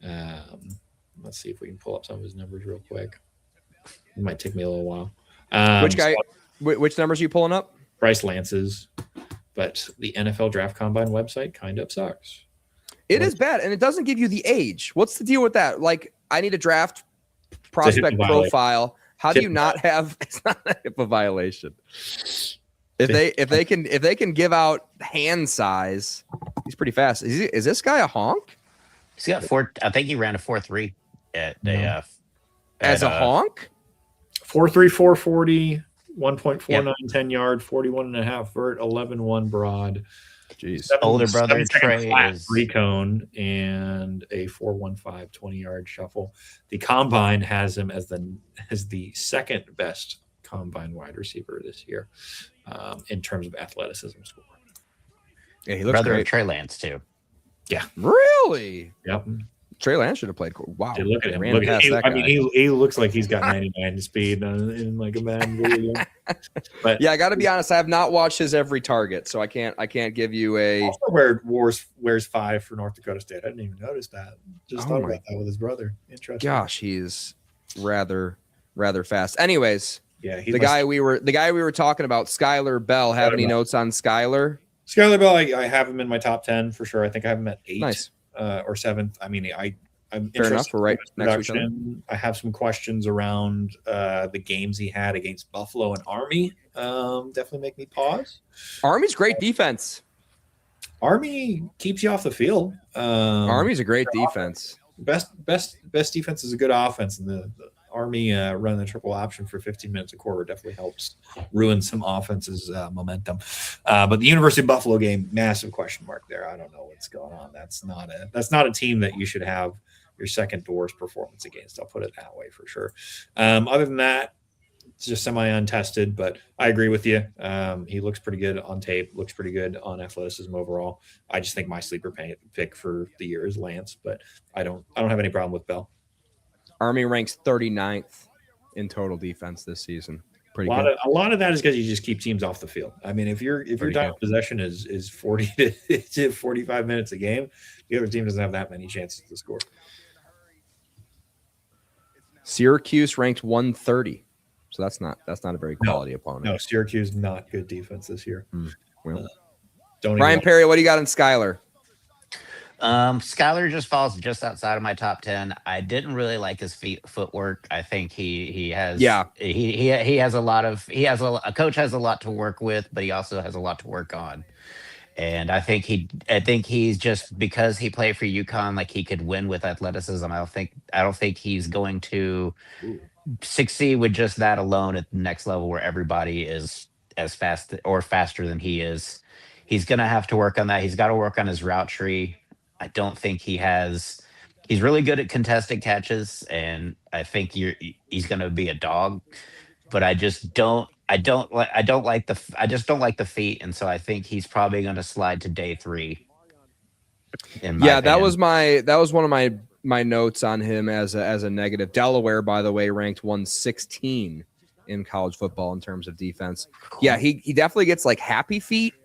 Let's see if we can pull up some of his numbers real quick. It might take me a little while. Which guy? Which numbers are you pulling up? Bryce Lance's. But the NFL Draft Combine website kind of sucks. It is bad, and it doesn't give you the age. What's the deal with that? Like, I need a draft prospect profile. How do you not have? It's not a HIPAA violation. If they can give out hand size, he's pretty fast. Is this guy a honk? He's got 4. I think he ran a 4.3 at the as a honk. 4.3, 440, 1.49, 10 yard, 41.5 vert, 11.1 broad. Jeez. Older brother Trey is 3 cone and a 4.15 20-yard shuffle. The combine has him as the second best combine wide receiver this year in terms of athleticism score. Yeah, he looks brother great. of Trey Lance too. Yeah. Really? Yep. Trey Lance should have played. Wow. Dude, look at him. He looks like he's got 99 speed in like a bad video. But yeah, I got to be honest. I have not watched his every target, so I can't give you a. Also wears 5 for North Dakota State. I didn't even notice that. Just thought about that with his brother. Interesting. Gosh, he's rather fast. Anyways, yeah, the guy we were talking about, Skylar Bell. Have any notes on Skylar? Skylar Bell, I have him in my top 10 for sure. I think I have him at 8. Nice. Or 7th. I mean, I'm fair enough. We're right next to each other. I have some questions around the games he had against Buffalo and Army. Definitely make me pause. Army's great defense. Army keeps you off the field. Army's a great defense. Best defense is a good offense, and the Army running the triple option for 15 minutes a quarter definitely helps ruin some offense's momentum. But the University of Buffalo game, massive question mark there. I don't know what's going on. That's not a team that you should have your second worst performance against. I'll put it that way for sure. Other than that, it's just semi-untested, but I agree with you. He looks pretty good on tape, looks pretty good on athleticism overall. I just think my sleeper pick for the year is Lance, but I don't have any problem with Bell. Army ranks 39th in total defense this season. Pretty good. A lot of that is because you just keep teams off the field. I mean, if your time of possession is 40 to 45 minutes a game, the other team doesn't have that many chances to score. Syracuse ranked 130. So that's not a very quality opponent. No, Syracuse not good defense this year. Well, Ryan Perry, what do you got in Skyler? Skyler just falls just outside of my top 10. I didn't really like his footwork. I think he has he has a coach has a lot to work with, but he also has a lot to work on. And I think he's just because he played for UConn, like he could win with athleticism. I don't think he's going to succeed with just that alone at the next level where everybody is as fast or faster than he is. He's going to have to work on that. He's got to work on his route tree. I don't think he's really good at contested catches, and I think he's going to be a dog, but I just don't like the feet. And so I think he's probably going to slide to day 3. That was one of my notes on him as a negative. Delaware, by the way, ranked 116 in college football in terms of defense. Yeah, he definitely gets like happy feet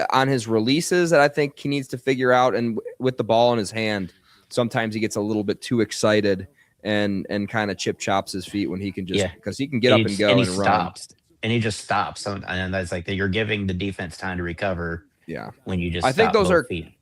on his releases that I think he needs to figure out. And with the ball in his hand, sometimes he gets a little bit too excited and kind of chip chops his feet when he can because he can get up and go and run. And he just stops. And that's like you're giving the defense time to recover. Yeah. When you just I think those are feet.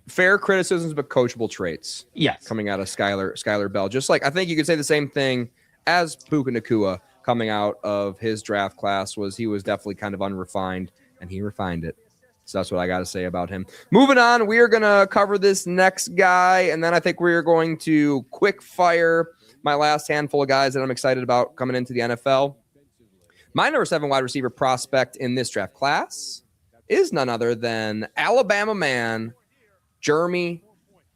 Fair criticisms, but coachable traits. Yes. Coming out of Skyler Bell. Just like I think you could say the same thing as Puka Nacua coming out of his draft class he was definitely kind of unrefined, and he refined it. So that's what I got to say about him. Moving on, we are going to cover this next guy, and then I think we're going to quick fire my last handful of guys that I'm excited about coming into the NFL. My number 7 wide receiver prospect in this draft class is none other than Alabama man Jeremy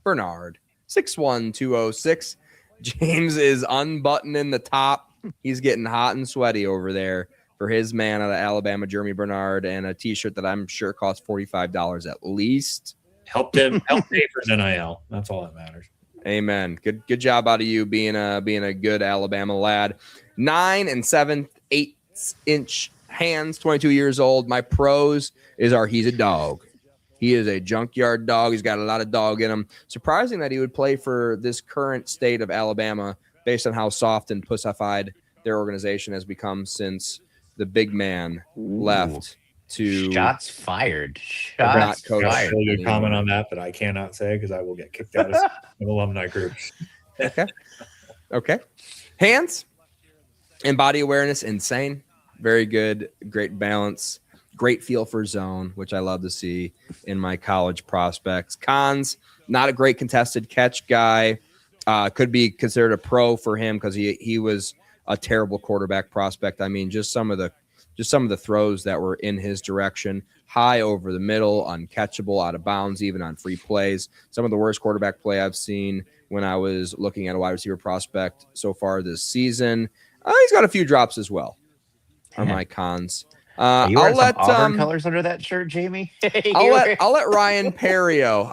Bernard, 6'1", 206. James is unbuttoning the top. He's getting hot and sweaty over there for his man out of Alabama, Jeremy Bernard, and a T-shirt that I'm sure costs $45 at least. Help pay for his NIL. That's all that matters. Amen. Good job out of you being a good Alabama lad. 9 7/8 inch hands, 22 years old. My pros is he's a dog. He is a junkyard dog. He's got a lot of dog in him. Surprising that he would play for this current state of Alabama based on how soft and pussified their organization has become since the big man left to shots fired. Not coach. I'll really comment on that I cannot say because I will get kicked out of alumni groups. Okay. Hands and body awareness, insane. Very good. Great balance. Great feel for zone, which I love to see in my college prospects. Cons, not a great contested catch guy. Could be considered a pro for him because he was a terrible quarterback prospect. I mean, just some of the throws that were in his direction, high over the middle, uncatchable, out of bounds, even on free plays. Some of the worst quarterback play I've seen when I was looking at a wide receiver prospect so far this season. He's got a few drops as well. Are my cons. Are you wearing some Auburn colors under that shirt, Jamie? I'll let Ryan Perio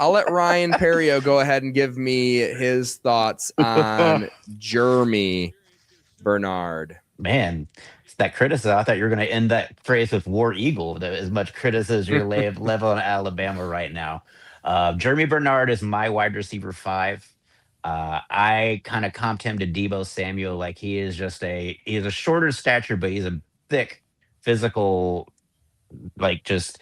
go ahead and give me his thoughts on Jeremy Bernard. Man, it's that criticism. I thought you were going to end that phrase with War Eagle. As much criticism you're level on Alabama right now. Jeremy Bernard is my wide receiver 5. I kind of comped him to Deebo Samuel. Like he's a shorter stature, but he's a thick, physical, like just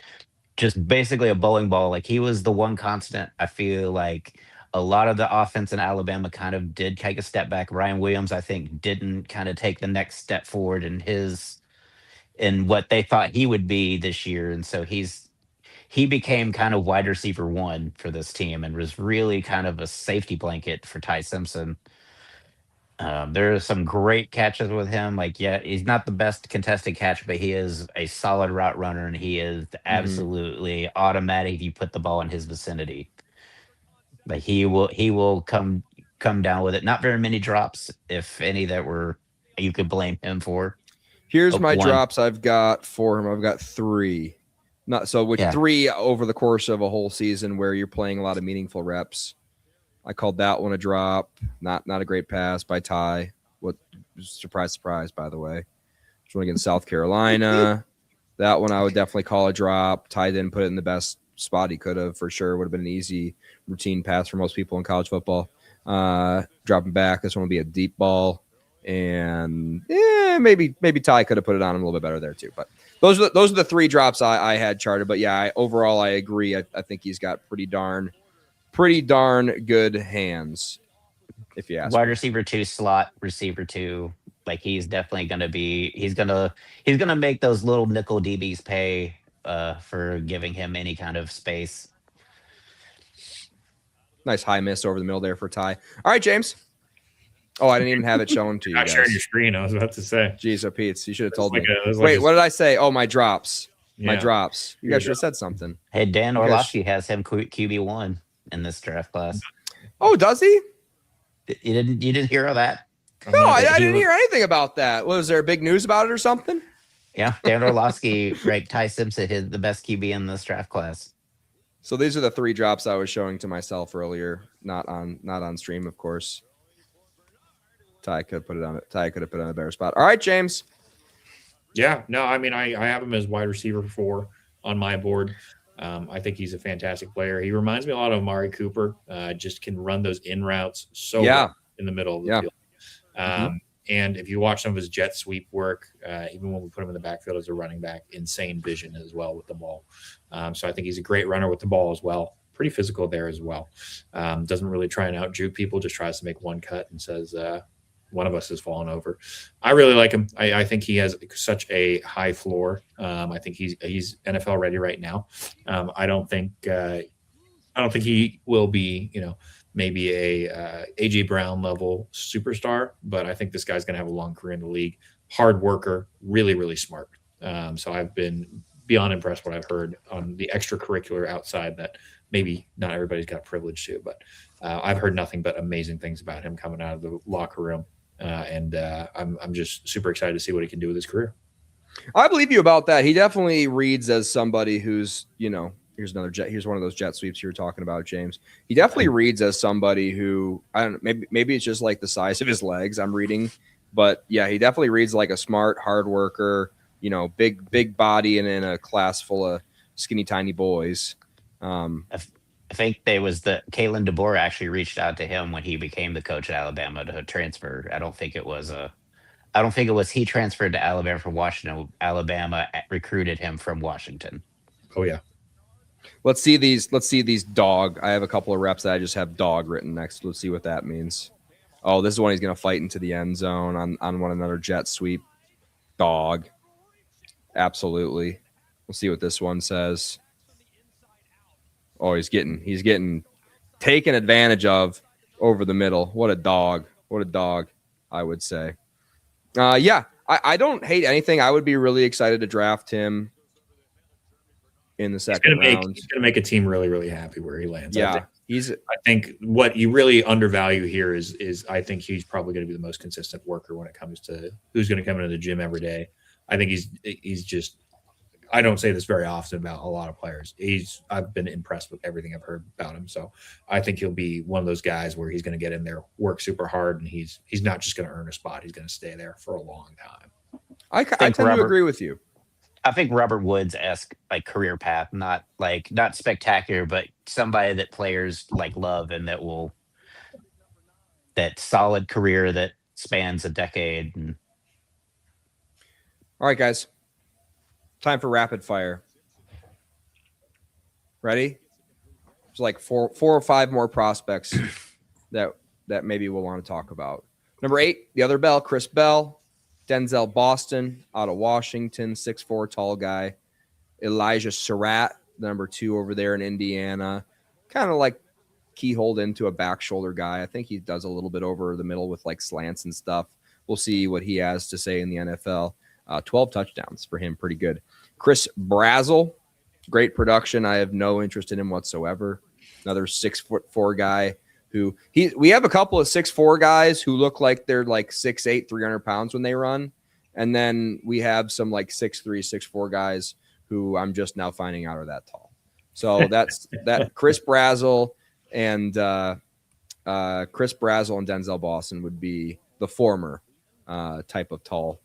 basically a bowling ball. Like he was the one constant. I feel like a lot of the offense in Alabama kind of did take a step back. Ryan Williams, I think, didn't kind of take the next step forward in what they thought he would be this year. And so he's he became kind of wide receiver one for this team and was really kind of a safety blanket for Ty Simpson. There are some great catches with him. Like, yeah, he's not the best contested catch, but he is a solid route runner, and he is absolutely automatic if you put the ball in his vicinity. But he will come down with it. Not very many drops, if any, that were you could blame him for. Here's Oh, my one. drops I've got for him. I've got 3. Not so with Yeah. 3 over the course of a whole season where you're playing a lot of meaningful reps. I called that one a drop. Not a great pass by Ty. What surprise, by the way. This one against South Carolina. That one I would definitely call a drop. Ty didn't put it in the best spot he could have for sure. Would have been an easy routine pass for most people in college football. Dropping back. This one would be a deep ball. And maybe Ty could have put it on him a little bit better there too. But those are the 3 drops I had charted. But yeah, overall I agree. I think he's got pretty darn good hands, if you ask Wide me. receiver 2, slot receiver 2. Like, he's definitely gonna be. He's gonna make those little nickel DBs pay for giving him any kind of space. Nice high miss over the middle there for Ty. All right, James. Oh, I didn't even have it shown to you Not guys. sharing your screen. I was about to say. Jeez, oh, Pete, you should have told Like me. Wait, what did I say? Oh, my drops. My Yeah. drops. You Here guys you should have said something. Hey, Dan You guys- Orlovsky has him QB1 in this draft class. Oh, does he? You didn't hear of that? No, I He didn't was- hear anything about that. Was there big news about it or something? Yeah, Dan Orlovsky ranked Ty Simpson the best QB in this draft class. So these are the 3 drops I was showing to myself earlier, not on stream, of course. Ty could have put it on a better spot. All right, James. Yeah, no, I mean, I have him as wide receiver 4 on my board. I think he's a fantastic player. He reminds me a lot of Amari Cooper. Just can run those in routes so well in the middle of the field. And if you watch some of his jet sweep work, even when we put him in the backfield as a running back, insane vision as well with the ball. So I think he's a great runner with the ball as well. Pretty physical there as well. Doesn't really try and out-juke people, just tries to make one cut and says, one of us has fallen over. I really like him. I think he has such a high floor. I think he's NFL ready right now. I don't think he will be, maybe a AJ Brown level superstar, but I think this guy's going to have a long career in the league. Hard worker, really, really smart. So I've been beyond impressed what I've heard on the extracurricular outside that maybe not everybody's got privilege to, but I've heard nothing but amazing things about him coming out of the locker room. And I'm just super excited to see what he can do with his career. I believe you about that. He definitely reads as somebody who's, here's another jet. Here's one of those jet sweeps you were talking about, James. He definitely reads as somebody who, I don't know, maybe it's just like the size of his legs I'm reading, but yeah, he definitely reads like a smart, hard worker, big body and in a class full of skinny, tiny boys. I think Kalen DeBoer actually reached out to him when he became the coach at Alabama to transfer. I don't think it was he transferred to Alabama from Washington. Alabama recruited him from Washington. Oh yeah. Let's see these dog. I have a couple of reps that I just have dog written next. Let's see what that means. Oh, this is one he's going to fight into the end zone on one another jet sweep. Dog. Absolutely. We'll see what this one says. Oh, he's getting taken advantage of over the middle. What a dog. What a dog, I would say. Yeah, I don't hate anything. I would be really excited to draft him in the second round. He's going to make a team really, really happy where he lands. Yeah, I think what you really undervalue here is I think he's probably going to be the most consistent worker when it comes to who's going to come into the gym every day. I think he's just. I don't say this very often about a lot of players. I've been impressed with everything I've heard about him. So I think he'll be one of those guys where he's going to get in there, work super hard, and he's not just going to earn a spot. He's going to stay there for a long time. I tend to agree with you. I think Robert Woods-esque career path, not spectacular, but somebody that players love and that solid career that spans a decade. All right, guys. Time for rapid fire. Ready? There's like four or five more prospects that maybe we'll want to talk about. Number 8, the other Bell, Chris Bell. Denzel Boston out of Washington, 6'4", tall guy. Elijah Surratt, the number 2 over there in Indiana. Kind of like keyholed into a back shoulder guy. I think he does a little bit over the middle with like slants and stuff. We'll see what he has to say in the NFL. 12 touchdowns for him, pretty good. Chris Brazzell, great production. I have no interest in him whatsoever. Another 6'4" guy who we have a couple of 6'4" guys who look like they're like 6'8", 300 pounds when they run. And then we have some like 6'3", 6'4" guys who I'm just now finding out are that tall. So that's that. Chris Brazzell and Denzel Boston would be the former type of tall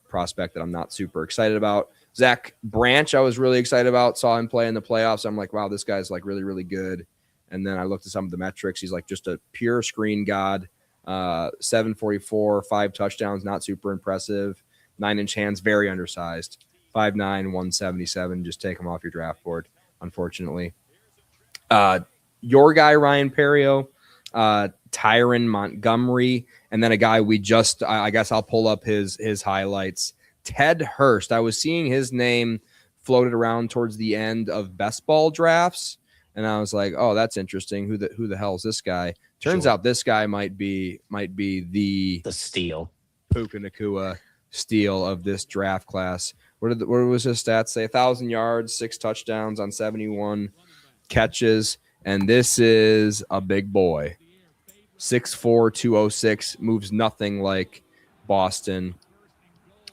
prospect that I'm not super excited about. Zach Branch, I was really excited about. Saw him play in the playoffs. I'm like, wow, this guy's like really, really good. And then I looked at some of the metrics. He's like just a pure screen god. 744, 5 touchdowns, not super impressive. 9-inch hands, very undersized. 5'9", 177. Just take him off your draft board, unfortunately. Your guy, Ryan Perrio, Tyron Montgomery, and then a guy I guess I'll pull up his highlights. Ted Hurst. I was seeing his name floated around towards the end of best ball drafts, and I was like, oh, that's interesting. Who the hell is this guy? Turns out this guy might be the steal. Puka Nacua steal of this draft class. What was his stats say? 1,000 yards, 6 touchdowns on 71 catches, and this is a big boy. 6'4", 206, moves nothing like Boston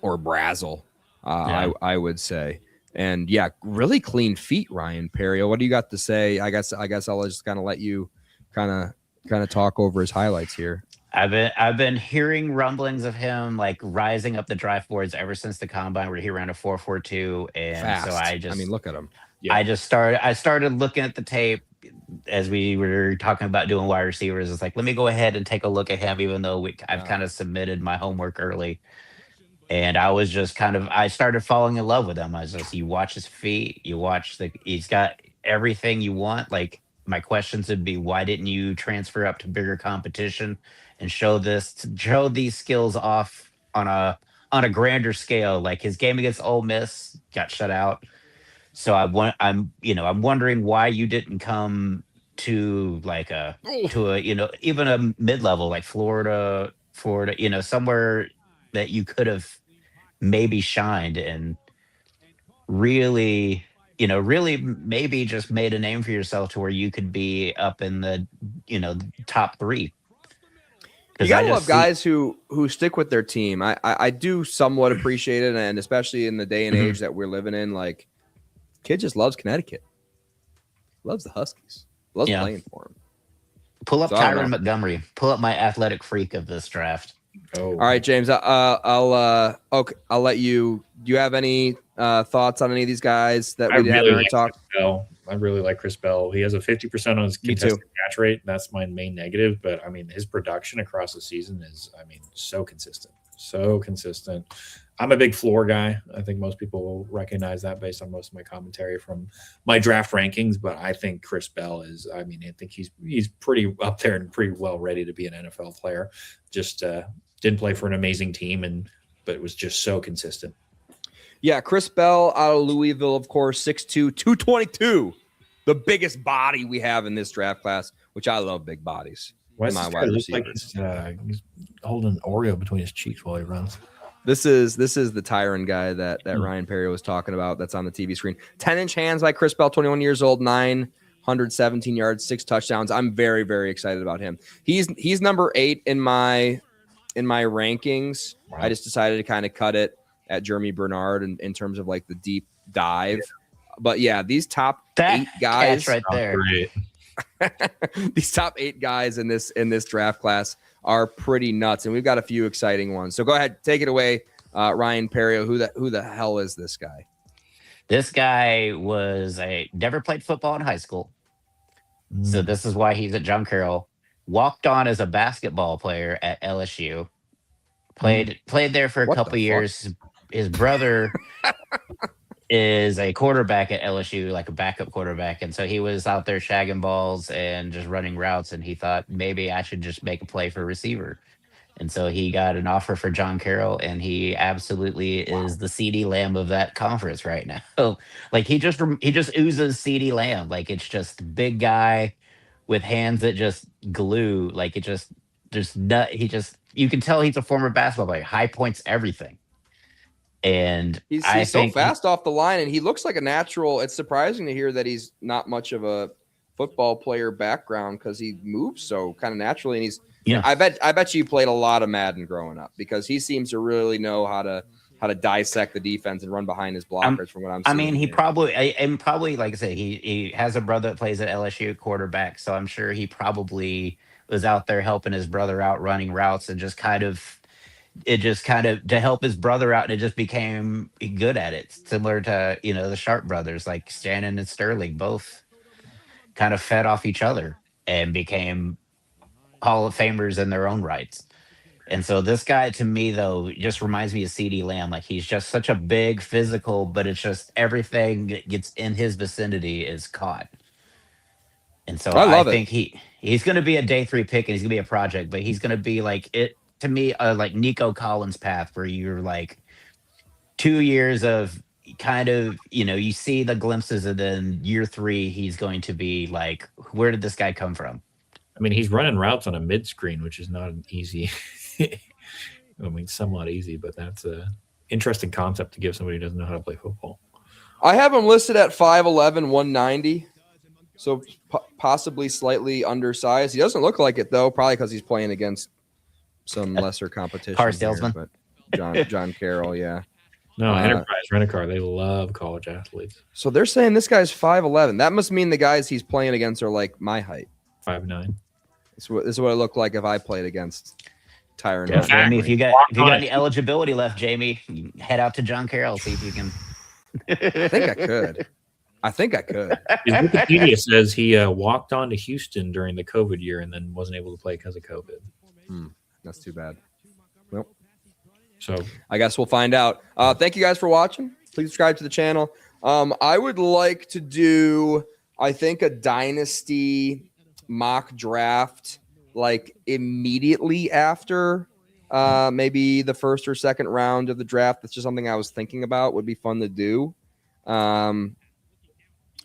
or Brazzell, I would say. And yeah, really clean feet, Ryan Perrio. What do you got to say? I guess I'll just kind of let you kind of talk over his highlights here. I've been hearing rumblings of him like rising up the draft boards ever since the combine where he ran a 4.42, and fast. So look at him. Yeah. I started looking at the tape as we were talking about doing wide receivers. It's like, let me go ahead and take a look at him, even though I've kind of submitted my homework early. And I was just I started falling in love with him. I was just, you watch his feet, he's got everything you want. Like, my questions would be, why didn't you transfer up to bigger competition and show these skills off on a grander scale? Like, his game against Ole Miss got shut out. So I'm wondering why you didn't come to even a mid-level like Florida, somewhere that you could have maybe shined and really maybe just made a name for yourself to where you could be up in the top 3. You gotta love guys who stick with their team. I do somewhat appreciate it, and especially in the day and age that we're living in, like, kid just loves Connecticut, loves the Huskies, loves playing for him. Pull up Tyron Montgomery. Pull up my athletic freak of this draft. Oh. All right, James. I'll let you. Do you have any thoughts on any of these guys that we haven't already talked? I really like Chris Bell. He has a 50% on his contested catch rate. That's my main negative, but I mean, his production across the season is, so consistent. So consistent. I'm a big floor guy. I think most people will recognize that based on most of my commentary from my draft rankings. But I think Chris Bell is, I think he's pretty up there and pretty well ready to be an NFL player. Just didn't play for an amazing team, but it was just so consistent. Yeah, Chris Bell out of Louisville, of course, 6'2", 222. The biggest body we have in this draft class, which I love big bodies. Why does this guy look like he's holding an Oreo between his cheeks while he runs? This is the Tyron guy that Ryan Perry was talking about that's on the TV screen. 10-inch hands by Chris Bell, 21 years old, 917 yards, 6 touchdowns. I'm very, very excited about him. He's number 8 in my rankings. Wow. I just decided to kind of cut it at Jeremy Bernard in terms of like the deep dive. But yeah, these top 8 guys right there. These top 8 guys in this draft class are pretty nuts, and we've got a few exciting ones. So go ahead, take it away, Ryan Perrio. Who the hell is this guy? This guy never played football in high school, so this is why he's at John Carroll. Walked on as a basketball player at LSU. Played there for a couple years. His brother is a quarterback at LSU, like a backup quarterback. And so he was out there shagging balls and just running routes. And he thought, maybe I should just make a play for receiver. And so he got an offer for John Carroll, and he absolutely is the CD Lamb of that conference right now. Like he just oozes CD Lamb. Like it's just big guy with hands that just glue. Like it just nut. He just you can tell he's a former basketball player. High points everything. And I He's so think fast off the line, and he looks like a natural. It's surprising to hear that he's not much of a football player background because he moves so kind of naturally. And he's I bet you played a lot of Madden growing up because he seems to really know how to dissect the defense and run behind his blockers. From what I'm seeing, I mean, he probably like I said, he has a brother that plays at LSU quarterback, so I'm sure he probably was out there helping his brother out running routes and just kind of to help his brother out, and it just became good at it, similar to the Sharp brothers, like Shannon and Sterling, both kind of fed off each other and became Hall of Famers in their own rights. And so this guy, to me, though, just reminds me of CD Lamb. Like he's just such a big physical, but it's just everything that gets in his vicinity is caught. And so I love think he's going to be a day 3 pick, and he's going to be a project, but he's going to be like it to me, like Nico Collins' path, where you're like 2 years of kind of you see the glimpses, and then year 3 he's going to be like, where did this guy come from? I mean, he's running routes on a mid screen, which is not an easy. I mean, somewhat easy, but that's a interesting concept to give somebody who doesn't know how to play football. I have him listed at 5'11", 190, so possibly slightly undersized. He doesn't look like it though, probably because he's playing against some lesser competition. Car salesman, but John Carroll, yeah. No, Enterprise Rent-A-Car, they love college athletes. So they're saying this guy's 5'11". That must mean the guys he's playing against are like my height. 5'9". This is what it looked like if I played against Tyron. Yeah, Jamie, if you got any eligibility left, Jamie, you head out to John Carroll, see if you can. I think I could. His Wikipedia says he walked on to Houston during the COVID year and then wasn't able to play because of COVID. That's too bad. Well, so I guess we'll find out. Thank you guys for watching. Please subscribe to the channel. I would like to do, I think, a dynasty mock draft like immediately after maybe the first or second round of the draft. That's just something I was thinking about. Would be fun to do. And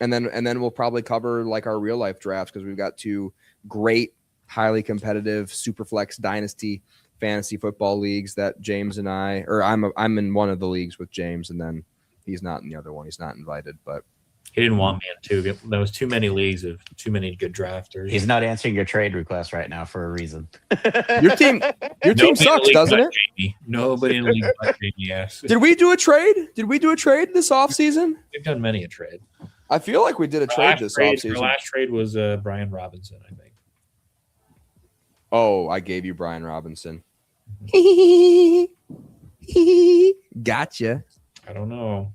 then we'll probably cover like our real life drafts because we've got 2 great, highly competitive Superflex Dynasty fantasy football leagues that James and I'm in one of the leagues with James, and then he's not in the other one. He's not invited, but he didn't want me in 2. There was too many leagues of too many good drafters. He's not answering your trade request right now for a reason. Your team sucks, doesn't it? Jamie. Nobody in the league but Jamie, yes. Did we do a trade? this offseason? We've done many a trade. I feel like we did a trade this offseason. Our last trade was Brian Robinson, I think. Oh, I gave you Brian Robinson. Gotcha. I don't know.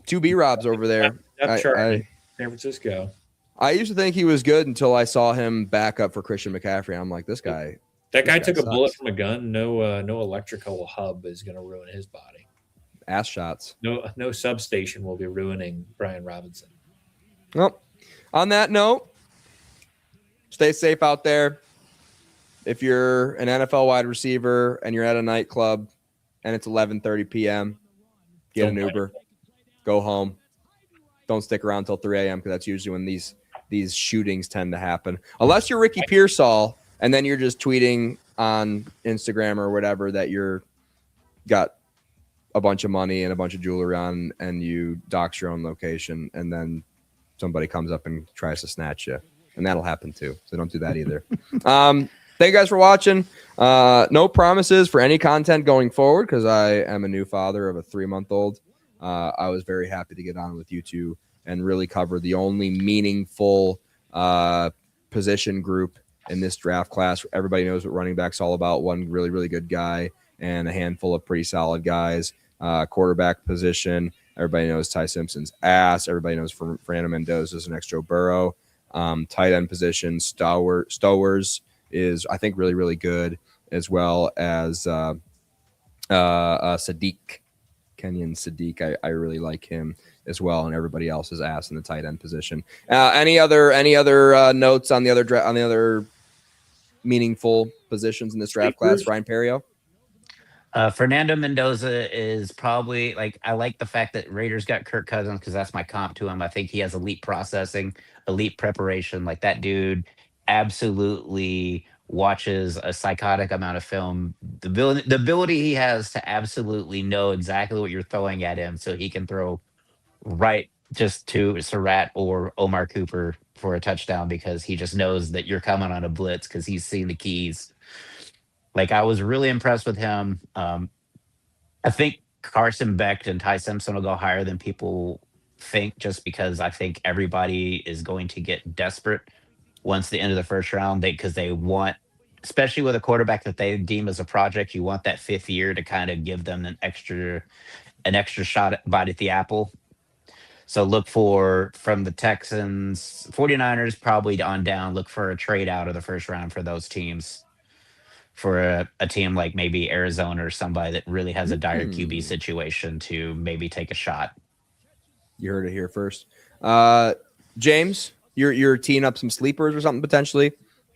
2 B-Robs over there. San Francisco. I used to think he was good until I saw him back up for Christian McCaffrey. I'm like, this guy took a bullet from a gun. No electrical hub is going to ruin his body. Ass shots. No substation will be ruining Brian Robinson. Well, on that note, stay safe out there. If you're an NFL wide receiver and you're at a nightclub and it's 11:30 p.m., get an Uber. Go home. Don't stick around till 3 a.m. because that's usually when these shootings tend to happen. Unless you're Ricky Pearsall and then you're just tweeting on Instagram or whatever that you're got a bunch of money and a bunch of jewelry on and you dox your own location and then somebody comes up and tries to snatch you. And that'll happen too. So don't do that either. Thank you guys for watching. No promises for any content going forward because I am a new father of a 3-month-old. I was very happy to get on with you 2 and really cover the only meaningful position group in this draft class. Everybody knows what running back's all about. One really, really good guy and a handful of pretty solid guys. Quarterback position, everybody knows Ty Simpson's ass. Everybody knows Fernando Mendoza is the next Joe Burrow. Tight end position, Stowers is, I think, really, really good, as well as Sadiq. Kenyon Sadiq, I really like him as well, and everybody else is ass in the tight end position. Any other notes on the other meaningful positions in this draft Sleepers? class. Ryan Perrio. Fernando Mendoza is probably like I like the fact that Raiders got Kirk Cousins because that's my comp to him. I think he has elite processing, elite preparation. Like that dude absolutely watches a psychotic amount of film. The ability he has to absolutely know exactly what you're throwing at him, so he can throw right just to Surratt or Omar Cooper for a touchdown because he just knows that you're coming on a blitz because he's seen the keys. Like I was really impressed with him. I think Carson Beck and Ty Simpson will go higher than people think, just because I think everybody is going to get desperate once the end of the first round. They want, especially with a quarterback that they deem as a project, you want that fifth year to kind of give them an extra shot at bite at the apple. So look for from the Texans, 49ers probably on down. Look for a trade out of the first round for those teams for a team like maybe Arizona or somebody that really has a dire QB situation to maybe take a shot. You heard it here first. James, you're teeing up some sleepers or something potentially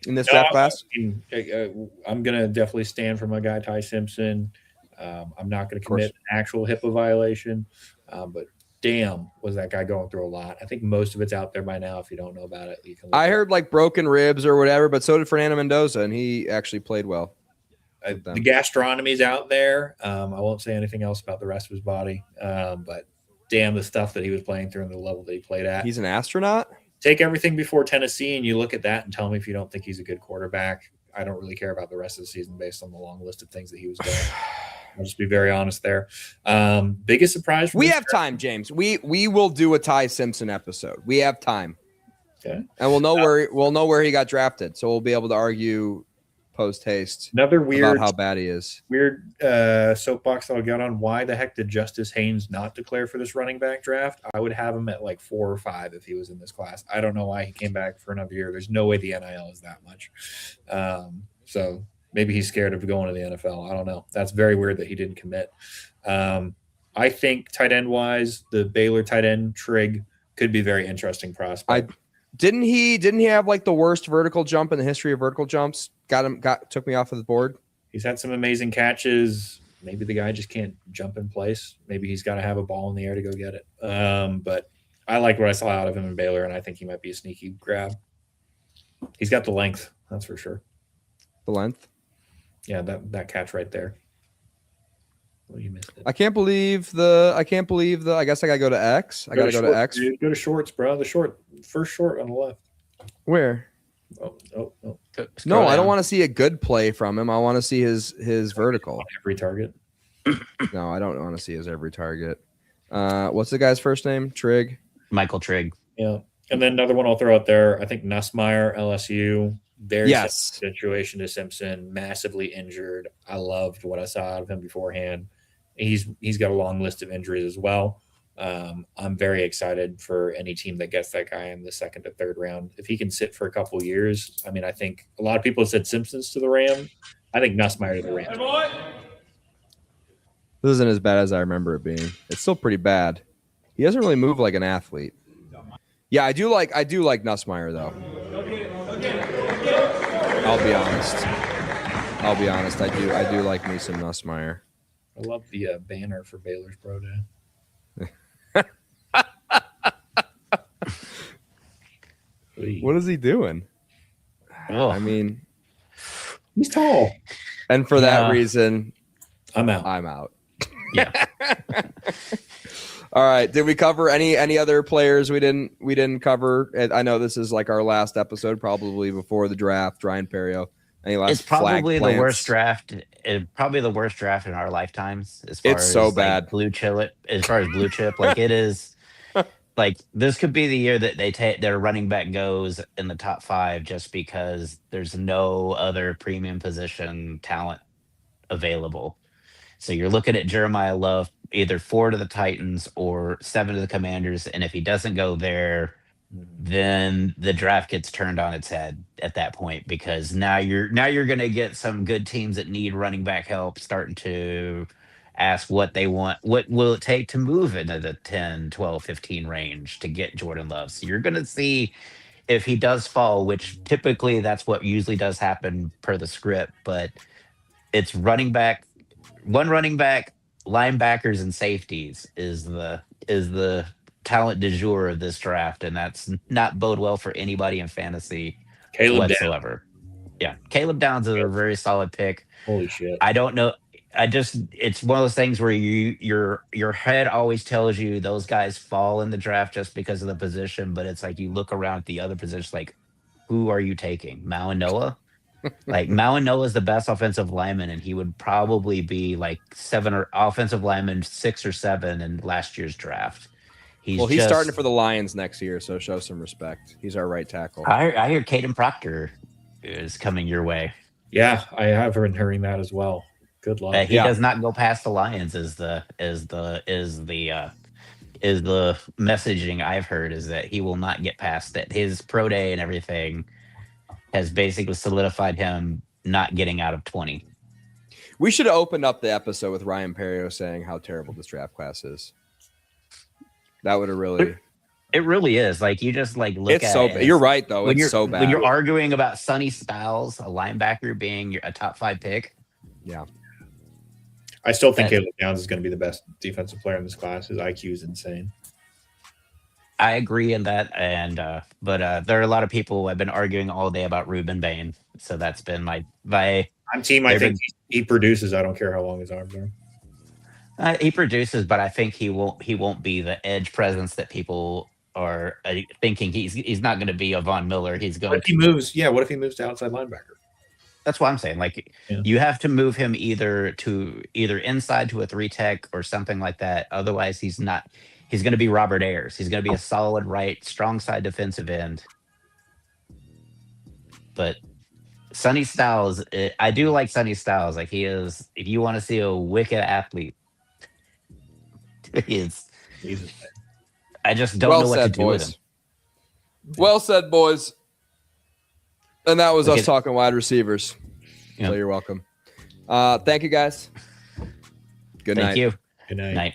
in this draft class? I'm going to definitely stand for my guy, Ty Simpson. I'm not going to commit an actual HIPAA violation, but damn, was that guy going through a lot. I think most of it's out there by now. If you don't know about it, you can. I heard like broken ribs or whatever, but so did Fernando Mendoza, and he actually played well. The gastronomy's out there. I won't say anything else about the rest of his body, but damn, the stuff that he was playing through and the level that he played at. He's an astronaut? Take everything before Tennessee, and you look at that and tell me if you don't think he's a good quarterback. I don't really care about the rest of the season based on the long list of things that he was doing. I'll just be very honest there. Biggest surprise. We have time, James. We will do a Ty Simpson episode. We have time. Okay. And we'll know where he got drafted. So we'll be able to argue post haste. Another weird about how bad he is. Weird soapbox that I'll get on. Why the heck did Justice Haynes not declare for this running back draft? I would have him at like 4 or 5 if he was in this class. I don't know why he came back for another year. There's no way the NIL is that much. So maybe he's scared of going to the NFL. I don't know. That's very weird that he didn't commit. I think tight end wise, the Baylor tight end Trigg could be very interesting prospect. Didn't he have like the worst vertical jump in the history of vertical jumps? Took me off of the board. He's had some amazing catches. Maybe the guy just can't jump in place. Maybe he's got to have a ball in the air to go get it. But I like what I saw out of him in Baylor, and I think he might be a sneaky grab. He's got the length, that's for sure. The length? Yeah, that catch right there. Well, you missed it. I can't believe the. I guess I gotta go to X. I gotta go to X. Dude, go to shorts, bro. The first short on the left. Where? Oh. No, I don't want to see a good play from him. I want to see his vertical. Every target. No, I don't want to see his every target. What's the guy's first name? Trigg. Michael Trigg. Yeah. And then another one I'll throw out there. I think Nussmeier, LSU. Very similar situation to Simpson. Massively injured. I loved what I saw out of him beforehand. He's got a long list of injuries as well. I'm very excited for any team that gets that guy in the second to third round. If he can sit for a couple of years, I mean, I think a lot of people have said Simpsons to the Rams. I think Nussmeier to the Rams. This isn't as bad as I remember it being. It's still pretty bad. He doesn't really move like an athlete. Yeah, I do like Nussmeier though. I'll be honest. I do like me some Nussmeier. I love the banner for Baylor's Pro Day. What is he doing? Oh, I mean, he's tall. And for that reason, I'm out. I'm out. yeah. All right. Did we cover any other players we didn't cover? I know this is like our last episode, probably before the draft. Ryan Perrio. Any last It's probably flag the worst plants? draft. Probably the worst draft in our lifetimes. As far It's as so like, bad. blue chip. As far as blue chip, like it is. Like this could be the year that they take their running back goes in the top 5 just because there's no other premium position talent available. So you're looking at Jeremiah Love, either 4 to the Titans or 7 to the Commanders, and if he doesn't go there, then the draft gets turned on its head at that point because now you're going to get some good teams that need running back help starting to ask what they want. What will it take to move into the 10, 12, 15 range to get Jordan Love? So you're going to see if he does fall, which typically that's what usually does happen per the script, but it's running back, one running back, linebackers, and safeties is the talent du jour of this draft, and that's not bode well for anybody in fantasy Caleb Downs. whatsoever. Yeah, Caleb Downs is a very solid pick. Holy shit. I don't know. It's one of those things where your head always tells you those guys fall in the draft just because of the position, but it's like you look around at the other positions, like who are you taking? Mao and Noah? Like Mao and Noah is the best offensive lineman, and he would probably be like 7 or offensive lineman 6 or 7 in last year's draft. He's starting for the Lions next year, so show some respect. He's our right tackle. I hear Caden Proctor is coming your way. Yeah, I have been hearing that as well. Good luck. He does not go past the Lions. Is the messaging I've heard is that he will not get past it. His pro day and everything has basically solidified him not getting out of 20. We should have opened up the episode with Ryan Perrio saying how terrible this draft class is. That would have really. It really is. Like you just like look it's at so it. You're right though. It's so bad. When you're arguing about Sonny Styles, a linebacker, being a top 5 pick. Yeah. I still think Caleb Downs is going to be the best defensive player in this class. His IQ is insane. I agree in that, and but there are a lot of people who have been arguing all day about Reuben Bain. So that's been my. I'm team. I think he produces. I don't care how long his arms are. He produces, but I think he won't be the edge presence that people are thinking. He's not going to be a Von Miller. He's going. What if he moves? Yeah. What if he moves to outside linebacker? That's what I'm saying. Like you have to move him either inside to a 3 tech or something like that. Otherwise, he's not. He's going to be Robert Ayers. He's going to be a solid right, strong side defensive end. But Sonny Styles, I do like Sonny Styles. Like he is. If you want to see a wicked athlete, he is. I just don't know what to do with him. Well said, boys. And that was us talking wide receivers. Yep. So you're welcome. Thank you, guys. Good night. Thank you. Good night. Night.